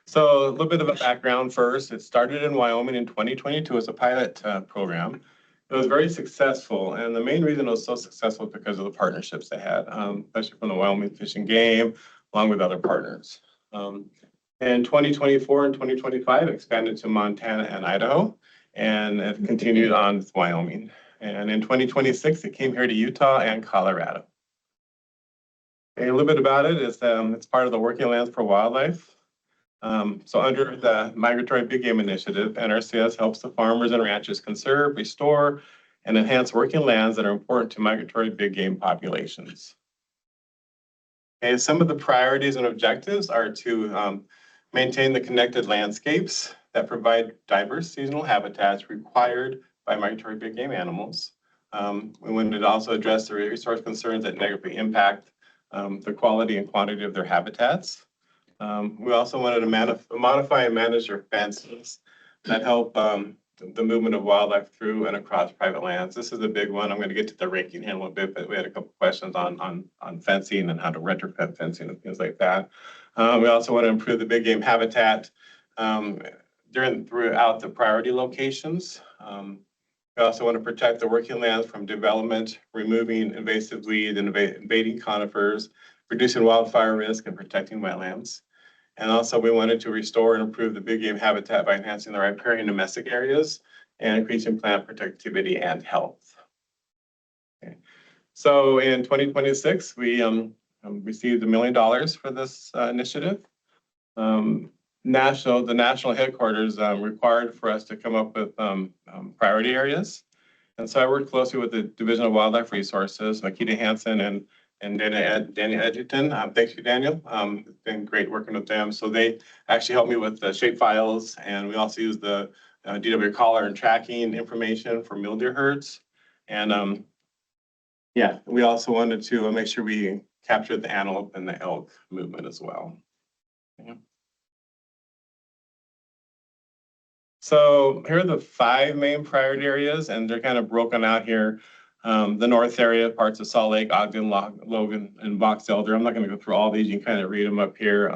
Speaker 33: So a little bit of a background first. It started in Wyoming in 2022 as a pilot program. It was very successful, and the main reason it was so successful is because of the partnerships they had, especially from the Wyoming Fish and Game, along with other partners. In 2024 and 2025, it expanded to Montana and Idaho, and it continued on with Wyoming. And in 2026, it came here to Utah and Colorado. A little bit about it is it's part of the Working Lands for Wildlife. So under the Migratory Big Game Initiative, NRCS helps the farmers and ranchers conserve, restore, and enhance working lands that are important to migratory big game populations. Okay, some of the priorities and objectives are to maintain the connected landscapes that provide diverse seasonal habitats required by migratory big game animals. We wanted to also address the resource concerns that negatively impact the quality and quantity of their habitats. We also wanted to modify and manage their fences that help the movement of wildlife through and across private lands. This is a big one. I'm going to get to the ranking here in a little bit, but we had a couple questions on fencing and how to retrofit fencing and things like that. We also want to improve the big game habitat throughout the priority locations. We also want to protect the working lands from development, removing invasive weeds and invading conifers, reducing wildfire risk, and protecting wetlands. And also we wanted to restore and improve the big game habitat by enhancing the riparian domestic areas and increasing plant productivity and health. Okay. So in 2026, we received $1 million for this initiative. The national headquarters required for us to come up with priority areas. And so I worked closely with the Division of Wildlife Resources, Makita Hansen and Daniel Edgerton. Thank you, Daniel. It's been great working with them. So they actually helped me with the shape files, and we also use the DW collar and tracking information for mule deer herds. And yeah, we also wanted to make sure we captured the antelope and the elk movement as well. Yeah. So here are the 5 main priority areas, and they're kind of broken out here The north area, parts of Salt Lake, Ogden, Logan, and Box Elder. I'm not going to go through all these. You can kind of read them up here.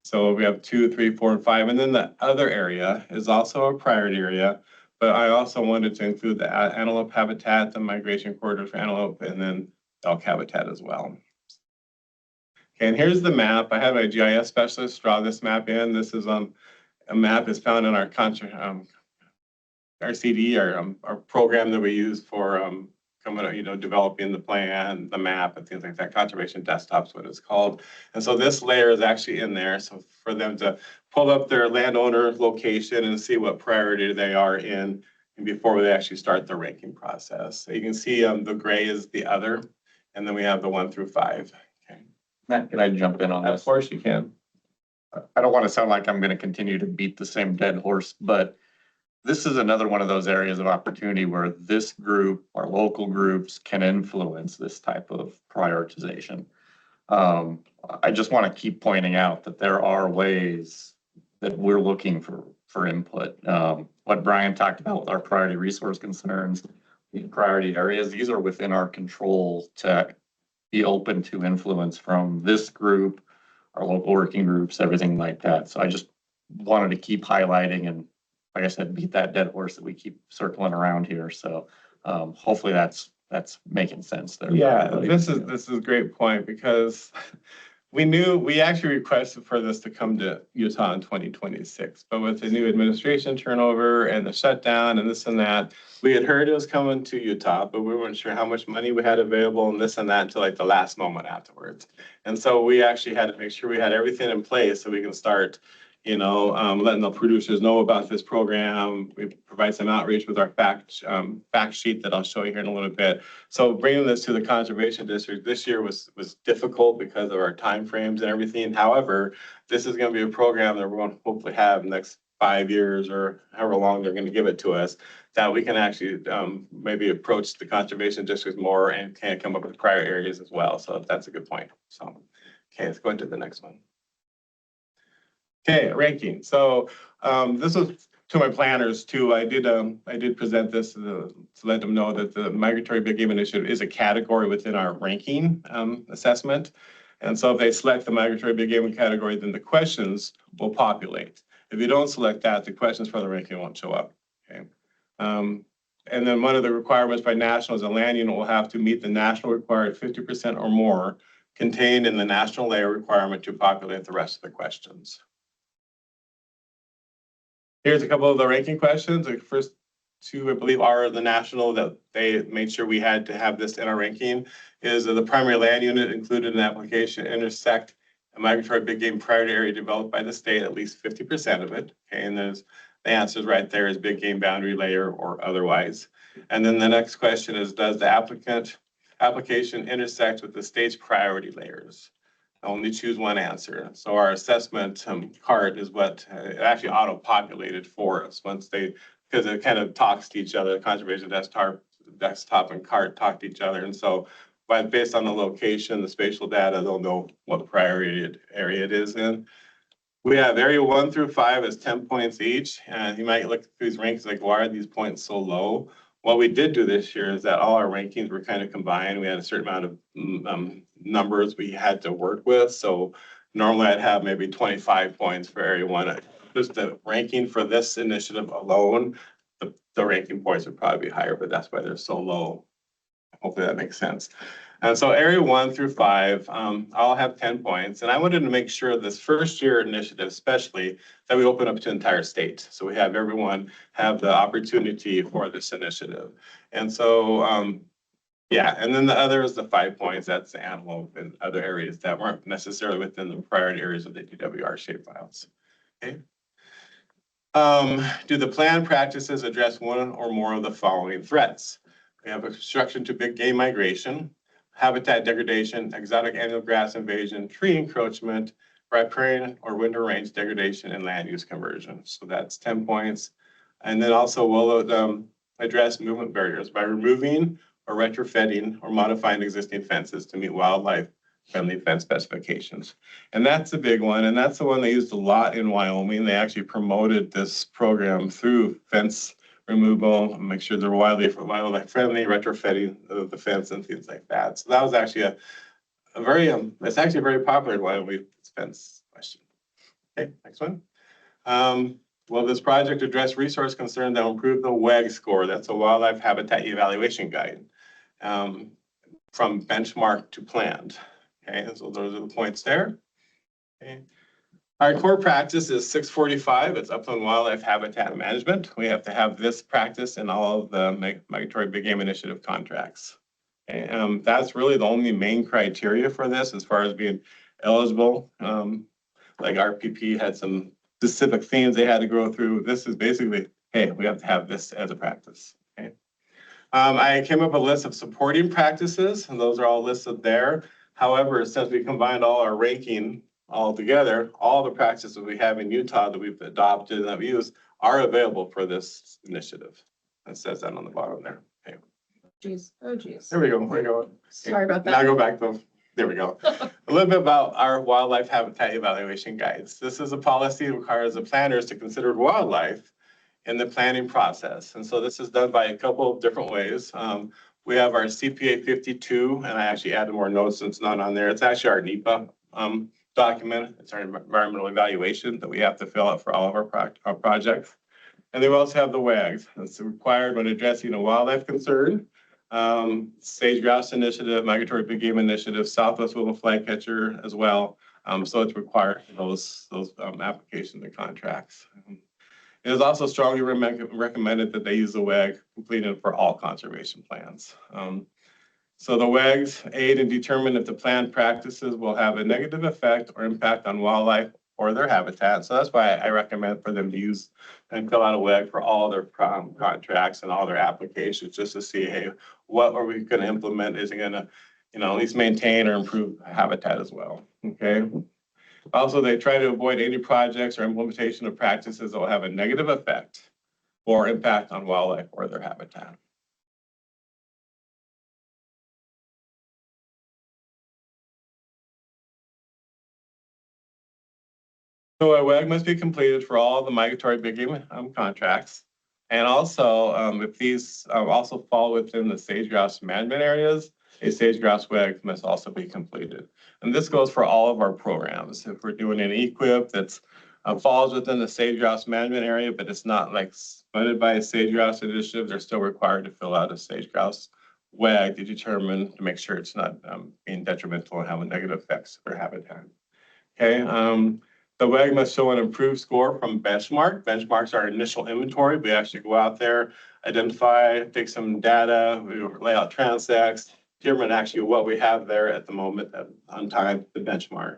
Speaker 33: So we have 2, 3, 4, and 5. And then the other area is also a priority area. But I also wanted to include the antelope habitat, the migration corridors for antelope, and then elk habitat as well. Okay, and here's the map. I have a GIS specialist draw this map in. This is a map is found in our RCD, our program that we use for developing the plan, the map, and things like that. Conservation desktop's what it's called. And so this layer is actually in there. So for them to pull up their landowner location and see what priority they are in and before they actually start the ranking process. So you can see the gray is the other, and then we have the 1 through 5. Okay.
Speaker 8: Matt, can I jump in on this?
Speaker 33: Of course you can.
Speaker 8: I don't want to sound like I'm going to continue to beat the same dead horse, but this is another one of those areas of opportunity where this group or local groups can influence this type of prioritization. I just want to keep pointing out that there are ways that we're looking for input. What Brian talked about with our priority resource concerns, the priority areas, these are within our control to be open to influence from this group, our local working groups, everything like that. So I just wanted to keep highlighting and, like I said, beat that dead horse that we keep circling around here. So hopefully that's making sense there.
Speaker 33: Yeah, this is a great point because we actually requested for this to come to Utah in 2026, but with the new administration turnover and the shutdown and this and that, we had heard it was coming to Utah, but we weren't sure how much money we had available and this and that until like the last moment afterwards. And so we actually had to make sure we had everything in place so we can start letting the producers know about this program. We provide some outreach with our fact sheet that I'll show you here in a little bit. So bringing this to the conservation district this year was difficult because of our timeframes and everything. However, this is going to be a program that we're going to hopefully have in the next 5 years or however long they're going to give it to us, that we can actually maybe approach the conservation district more and can come up with prior areas as well. So that's a good point. So, okay, let's go into the next one. Okay, ranking. So this was to my planners too. I did present this to let them know that the Migratory Big Game Initiative is a category within our ranking assessment. And so if they select the Migratory Big Game category, then the questions will populate. If you don't select that, the questions for the ranking won't show up. Okay. And then one of the requirements by national is a land unit will have to meet the national required 50% or more contained in the national layer requirement to populate the rest of the questions. Here's a couple of the ranking questions. The first two, I believe, are the national that they made sure we had to have this in our ranking. Is the primary land unit included in the application intersect a migratory big game priority area developed by the state, at least 50% of it. Okay, and there's the answers right there is big game boundary layer or otherwise. And then the next question is, does the application intersect with the state's priority layers? Only choose one answer. So our assessment card is what it actually auto-populated for us once because it kind of talks to each other. Conservation desktop and cart talk to each other. And so based on the location, the spatial data, they'll know what priority area it is in. We have area 1 through 5 as 10 points each. And you might look through these rankings like, why are these points so low? What we did do this year is that all our rankings were kind of combined. We had a certain amount of numbers we had to work with. So normally I'd have maybe 25 points for area 1. Just the ranking for this initiative alone, the ranking points would probably be higher, but that's why they're so low. Hopefully that makes sense. And so area 1 through 5, I'll have 10 points. And I wanted to make sure this first year initiative, especially, that we open up to entire state. So we have everyone have the opportunity for this initiative. And so, yeah, and then the other is the 5 points. That's the antelope and other areas that weren't necessarily within the priority areas of the DWR shapefiles. Okay. Do the plan practices address one or more of the following threats? We have obstruction to big game migration, habitat degradation, exotic annual grass invasion, tree encroachment, riparian or winter range degradation, and land use conversion. So that's 10 points. And then also we'll address movement barriers by removing or retrofitting or modifying existing fences to meet wildlife friendly fence specifications. And that's a big one. And that's the one they used a lot in Wyoming. They actually promoted this program through fence
Speaker 8: removal, make sure they're wildlife friendly, retrofitting the fence and things like that. So that was actually a very, it's actually a very popular wildlife fence question. Okay, next one. Will this project address resource concern that will improve the WAG score? That's a wildlife habitat evaluation guide. From benchmark to planned. Okay, so those are the points there. Okay. Our core practice is 645. It's upland wildlife habitat management. We have to have this practice in all of the Migratory Big Game Initiative contracts. Okay. That's really the only main criteria for this as far as being eligible. Like RPP had some specific themes they had to go through. This is basically, hey, we have to have this as a practice. Okay. I came up with a list of supporting practices, and those are all listed there. However, since we combined all our ranking all together, all the practices we have in Utah that we've adopted and that we use are available for this initiative. It says that on the bottom there. Okay.
Speaker 1: Geez, oh geez.
Speaker 8: There we go. We're going.
Speaker 1: Sorry about that.
Speaker 8: Now go back to, there we go. A little bit about our wildlife habitat evaluation guides. This is a policy that requires the planners to consider wildlife in the planning process. And so this is done by a couple of different ways. We have our CPA 52, and I actually added more notes since it's not on there. It's actually our NEPA document. It's our environmental evaluation that we have to fill out for all of our projects. And then we also have the WAGs. It's required when addressing a wildlife concern. Sage grouse initiative, migratory big game initiative, Southwest willow flycatcher as well. So it's required for those applications and contracts. It is also strongly recommended that they use the WAG completed for all conservation plans. So the WAGs aid and determine if the planned practices will have a negative effect or impact on wildlife or their habitat. So that's why I recommend for them to use and fill out a WAG for all their contracts and all their applications, just to see, hey, what are we going to implement? Is it going to, at least maintain or improve habitat as well? Okay. Also, they try to avoid any projects or implementation of practices that will have a negative effect or impact on wildlife or their habitat. So a WAG must be completed for all the migratory big game contracts. And also, if these also fall within the sage grouse management areas, a sage grouse WAG must also be completed. And this goes for all of our programs. If we're doing an equip that's falls within the sage grouse management area, but it's not like funded by a sage grouse initiative, they're still required to fill out a sage grouse WAG to determine, to make sure it's not being detrimental and having negative effects for habitat. Okay. The WAG must show an improved score from benchmark. Benchmarks are initial inventory. We actually go out there, identify, take some data, we lay out transects, determine actually what we have there at the moment on time, the benchmark.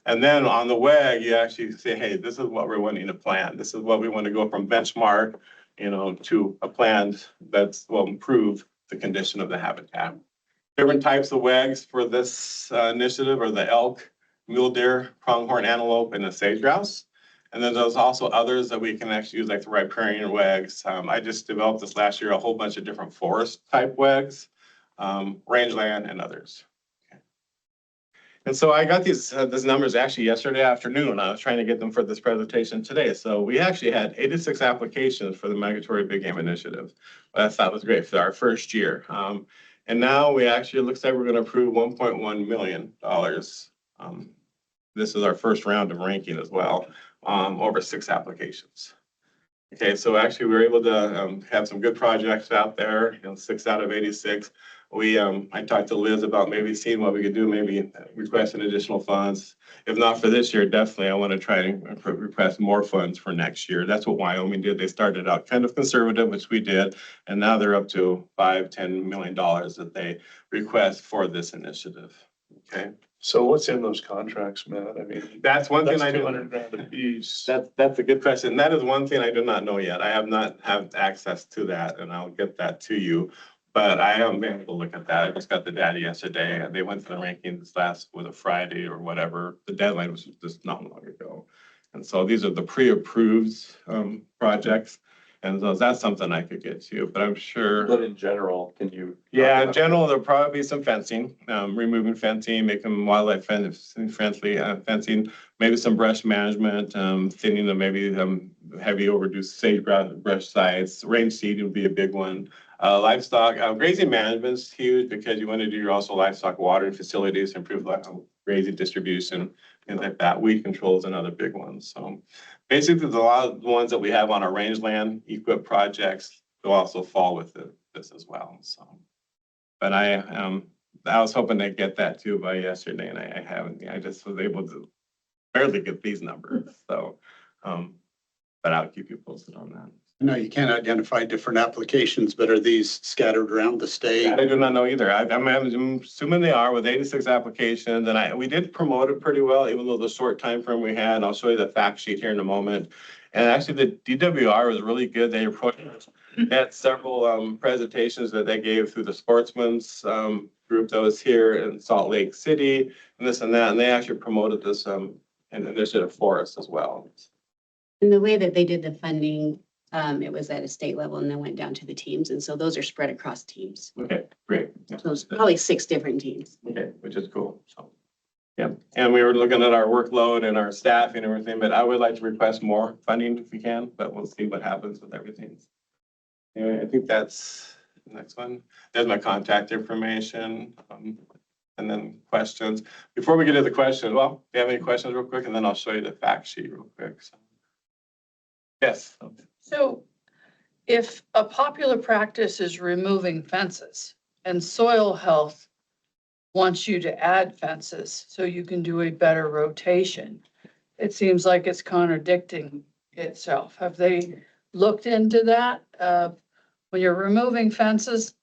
Speaker 8: And then on the WAG, you actually say, hey, this is what we're wanting to plan. This is what we want to go from benchmark, to a plan that will improve the condition of the habitat. Different types of WAGs for this initiative are the elk, mule deer, pronghorn antelope, and the sage grouse. And then there's also others that we can actually use, like the riparian WAGs. I just developed this last year, a whole bunch of different forest type WAGs, rangeland, and others. Okay. And so I got these numbers actually yesterday afternoon. I was trying to get them for this presentation today. So we actually had 86 applications for the Migratory Big Game Initiative. I thought was great for our first year. And now we actually, it looks like we're going to approve $1.1 million. This is our first round of ranking as well, over 6 applications. Okay, so actually we were able to have some good projects out there, 6 out of 86. I talked to Liz about maybe seeing what we could do, maybe requesting additional funds. If not for this year, definitely I want to try and request more funds for next year. That's what Wyoming did. They started out kind of conservative, which we did, and now they're up to $5-10 million that they request for this initiative. Okay.
Speaker 4: So what's in those contracts, Matt? I mean,
Speaker 8: that's one thing I do.
Speaker 4: $200,000 a piece.
Speaker 8: That's a good question. That is one thing I do not know yet. I have not had access to that, and I'll get that to you. But I haven't been able to look at that. I just got the data yesterday. They went to the rankings was a Friday or whatever. The deadline was just not long ago. And so these are the pre-approved projects. And so that's something I could get to, but I'm sure.
Speaker 33: But in general, can you?
Speaker 8: Yeah, in general, there'll probably be some fencing, removing fencing, making wildlife friendly, fencing, maybe some brush management, thinning of maybe heavy overdue sagebrush sites, range seed would be a big one. Livestock, grazing management is huge because you want to do also livestock watering facilities, improve grazing distribution, things like that. Weed control is another big one. So basically, there's a lot of the ones that we have on our rangeland equip projects will also fall with this as well. So, but I was hoping to get that too by yesterday, and I haven't. I just was able to barely get these numbers. So, but I'll keep you posted on that.
Speaker 5: No, you can't identify different applications, but are these scattered around the state?
Speaker 8: I do not know either. I'm assuming they are with 86 applications, and we did promote it pretty well, even though the short time frame we had. I'll show you the fact sheet here in a moment. And actually, the DWR was really good. They had several presentations that they gave through the Sportsman's group that was here in Salt Lake City, and this and that, and they actually promoted this initiative for us as well.
Speaker 3: And the way that they did the funding, it was at a state level and then went down to the teams. And so those are spread across teams.
Speaker 8: Okay, great.
Speaker 3: So it's probably 6 different teams.
Speaker 8: Okay, which is cool. So, yeah, and we were looking at our workload and our staff and everything, but I would like to request more funding if we can, but we'll see what happens with everything. Anyway, I think that's the next one. There's my contact information. And then questions. Before we get to the questions, well, do you have any questions real quick? And then I'll show you the fact sheet real quick. So. Yes.
Speaker 14: So if a popular practice is removing fences and soil health wants you to add fences so you can do a better rotation, it seems like it's contradicting itself. Have they looked into that? When you're removing fences,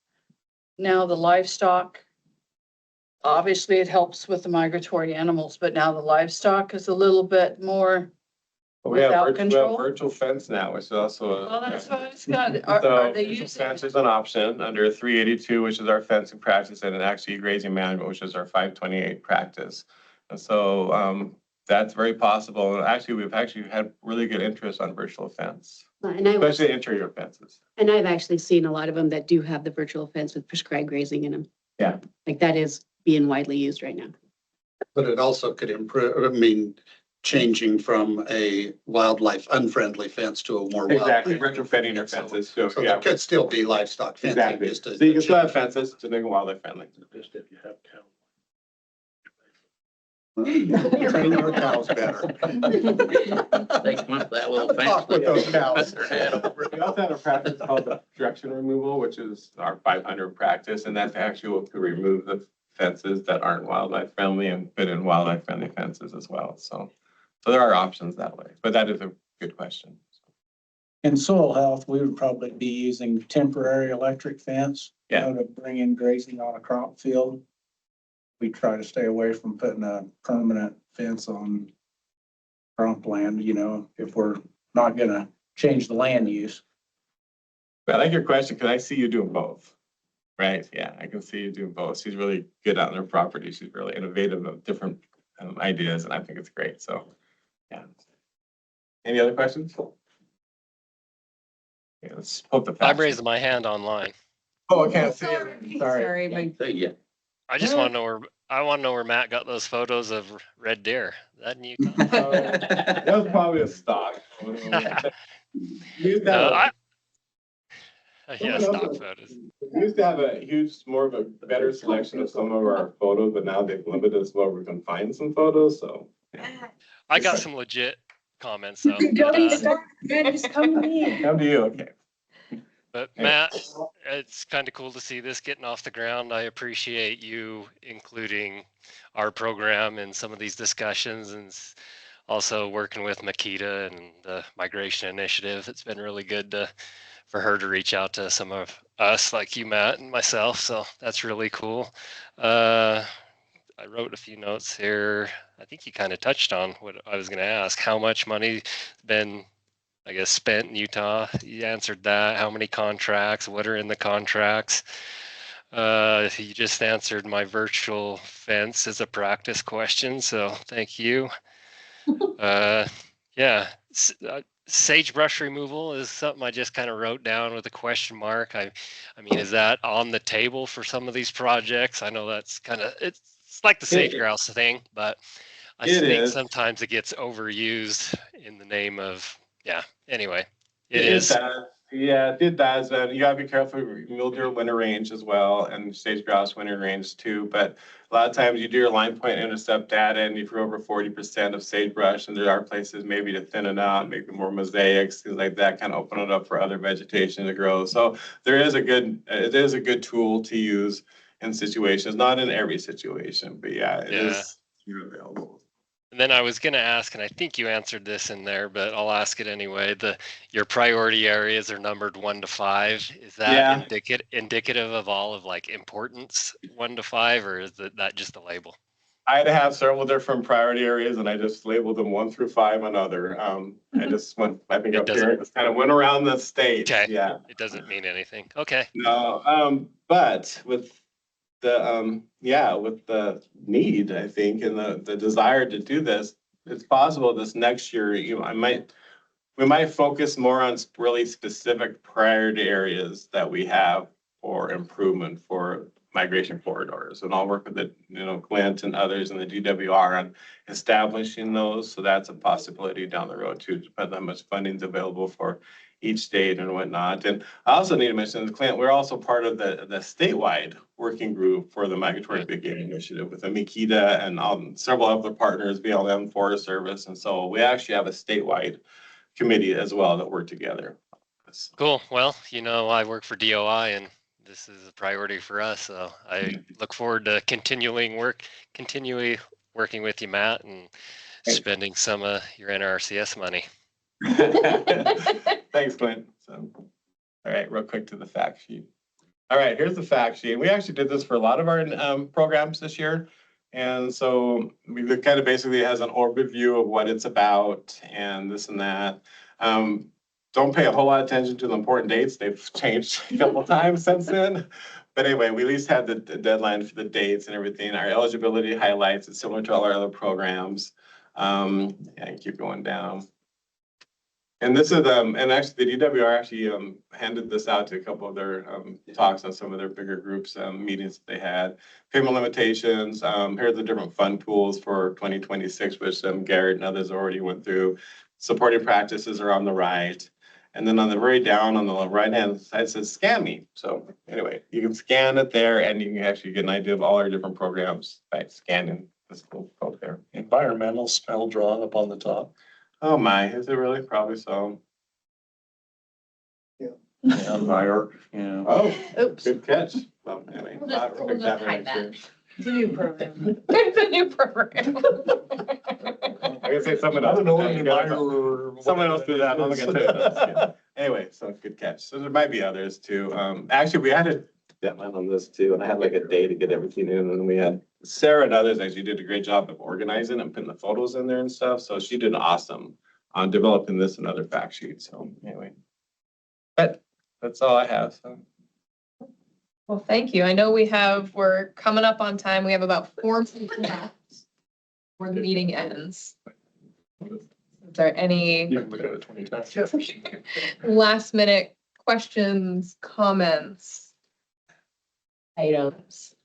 Speaker 14: now the livestock, obviously it helps with the migratory animals, but now the livestock is a little bit more
Speaker 8: We have
Speaker 14: without control.
Speaker 8: virtual fence now, which is also
Speaker 14: Well, that's what it's got. Are they using?
Speaker 8: Fence is an option under 382, which is our fencing practice, and actually grazing management, which is our 528 practice. And so that's very possible. And actually, we've actually had really good interest on virtual fence, especially interior fences.
Speaker 3: And I've actually seen a lot of them that do have the virtual fence with prescribed grazing in them.
Speaker 8: Yeah.
Speaker 3: Like that is being widely used right now.
Speaker 5: But it also could improve, I mean, changing from a wildlife unfriendly fence to a more.
Speaker 8: Exactly, retrofitting your fences. So
Speaker 5: So
Speaker 8: yeah,
Speaker 5: there could still be livestock fencing.
Speaker 8: exactly.
Speaker 5: Just
Speaker 8: So you can still have fences to make them wildlife friendly.
Speaker 4: Just if you have cows.
Speaker 5: Train your cows better.
Speaker 2: They come up that little fence.
Speaker 5: Talk with those cows.
Speaker 8: We also have a practice called the obstruction removal, which is our 500 practice, and that's actually to remove the fences that aren't wildlife friendly and put in wildlife friendly fences as well. So there are options that way, but that is a good question.
Speaker 13: In soil health, we would probably be using temporary electric fence.
Speaker 8: Yeah.
Speaker 13: To bring in grazing on a crop field. We try to stay away from putting a permanent fence on cropland, if we're not gonna change the land use.
Speaker 8: But I like your question because I see you doing both, right? Yeah, I can see you doing both. She's really good out on her property. She's really innovative of different ideas, and I think it's great. So, yeah. Any other questions? Okay, let's hope the.
Speaker 11: I'm raising my hand online.
Speaker 8: Oh, I can't see it. Sorry.
Speaker 2: Yeah.
Speaker 11: I just want to know where Matt got those photos of red deer. That in Utah?
Speaker 8: That was probably a stock.
Speaker 11: Yeah, stock photos.
Speaker 8: We used to have a huge, more of a better selection of some of our photos, but now they've limited us where we can find some photos. So
Speaker 11: I got some legit comments though.
Speaker 14: Just come to me.
Speaker 8: Come to you, okay.
Speaker 11: But Matt, it's kind of cool to see this getting off the ground. I appreciate you including our program in some of these discussions and also working with Makita and the Migration Initiative. It's been really good for her to reach out to some of us like you, Matt, and myself. So that's really cool. I wrote a few notes here. I think you kind of touched on what I was going to ask. How much money been, I guess, spent in Utah? You answered that. How many contracts? What are in the contracts? You just answered my virtual fence as a practice question, so thank you. Yeah,
Speaker 15: sagebrush removal is something I just kind of wrote down with a question mark. I mean, is that on the table for some of these projects? I know that's kind of, it's like the sage grouse thing, but I
Speaker 8: It
Speaker 15: think
Speaker 8: is.
Speaker 15: sometimes it gets overused in the name of, yeah, anyway,
Speaker 8: It does. Yeah, it does. And you gotta be careful. Mule deer winter range as well, and sage grouse winter range too. But a lot of times you do your line point intercept data, and if you're over 40% of sagebrush, and there are places maybe to thin it out, make more mosaics, things like that, kind of open it up for other vegetation to grow. So it is a good tool to use in situations, not in every situation, but yeah, it is available.
Speaker 15: And then I was going to ask, and I think you answered this in there, but I'll ask it anyway. Your priority areas are numbered 1 to 5. Is that indicative of all of like importance 1 to 5, or is that just a label?
Speaker 8: I had to have several different priority areas, and I just labeled them 1 through 5 and other. I just went, I think up here, just kind of went around the state.
Speaker 15: Okay.
Speaker 8: Yeah.
Speaker 15: It doesn't mean anything. Okay.
Speaker 8: No, but with the with the need, I think, and the desire to do this, it's possible this next year, we might focus more on really specific priority areas that we have for improvement for migration corridors. And I'll work with Clint and others in the DWR on establishing those. So that's a possibility down the road too, depending on how much funding is available for each state and whatnot. And I also need to mention, Clint, we're also part of the statewide working group for the Migratory Big Game Initiative with Amikita and several other partners, BLM, Forest Service. And so we actually have a statewide committee as well that work together.
Speaker 15: Cool. Well, I work for DOI, and this is a priority for us. So I look forward to continually working with you, Matt, and spending some of your NRCS money.
Speaker 8: Thanks, Clint. So, all right, real quick to the fact sheet. All right, here's the fact sheet. We actually did this for a lot of our programs this year. And so we kind of basically has an overview of what it's about and this and that. Don't pay a whole lot of attention to the important dates. They've changed a couple times since then. But anyway, we at least had the deadline for the dates and everything. Our eligibility highlights, it's similar to all our other programs. Keep going down. And this is, and actually the DWR actually handed this out to a couple of their talks on some of their bigger groups, meetings that they had. Payment limitations, here are the different fund pools for 2026, which Garrett and others already went through. Supporting practices are on the right. And then on the very down on the right-hand side, it says scan me. So anyway, you can scan it there and you can actually get an idea of all our different programs by scanning this little code there.
Speaker 4: Environmental spell drawn up on the top.
Speaker 8: Oh my, is it really? Probably so.
Speaker 4: Yeah, yeah.
Speaker 8: Oh,
Speaker 1: Oops.
Speaker 8: good catch. Well, anyway, not
Speaker 1: We'll
Speaker 8: fix that
Speaker 1: just
Speaker 8: for
Speaker 1: hide
Speaker 8: next year.
Speaker 14: It's a new program.
Speaker 1: It's a new program.
Speaker 8: I can say someone else. Someone else do that. I'm not gonna tell you that. Anyway, so good catch. So there might be others too. Actually, we had a deadline on this too, and I had like a day to get everything in, and then we had Sarah and others actually did a great job of organizing and putting the photos in there and stuff. So she did awesome on developing this and other fact sheets. So anyway, but that's all I have. So.
Speaker 1: Well, thank you. I know we're coming up on time. We have about 4 minutes left before the meeting ends. Is there any
Speaker 4: You can look at it 20 times.
Speaker 1: last minute questions, comments, items?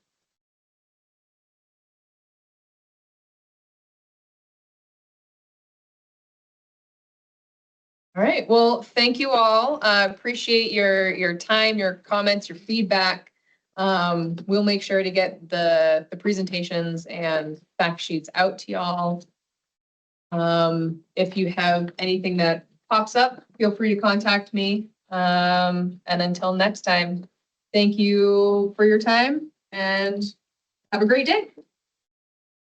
Speaker 1: All right, well, thank you all. Appreciate your time, your comments, your feedback. We'll make sure to get the presentations and fact sheets out to y'all. If you have anything that pops up, feel free to contact me. And until next time, thank you for your time and have a great day.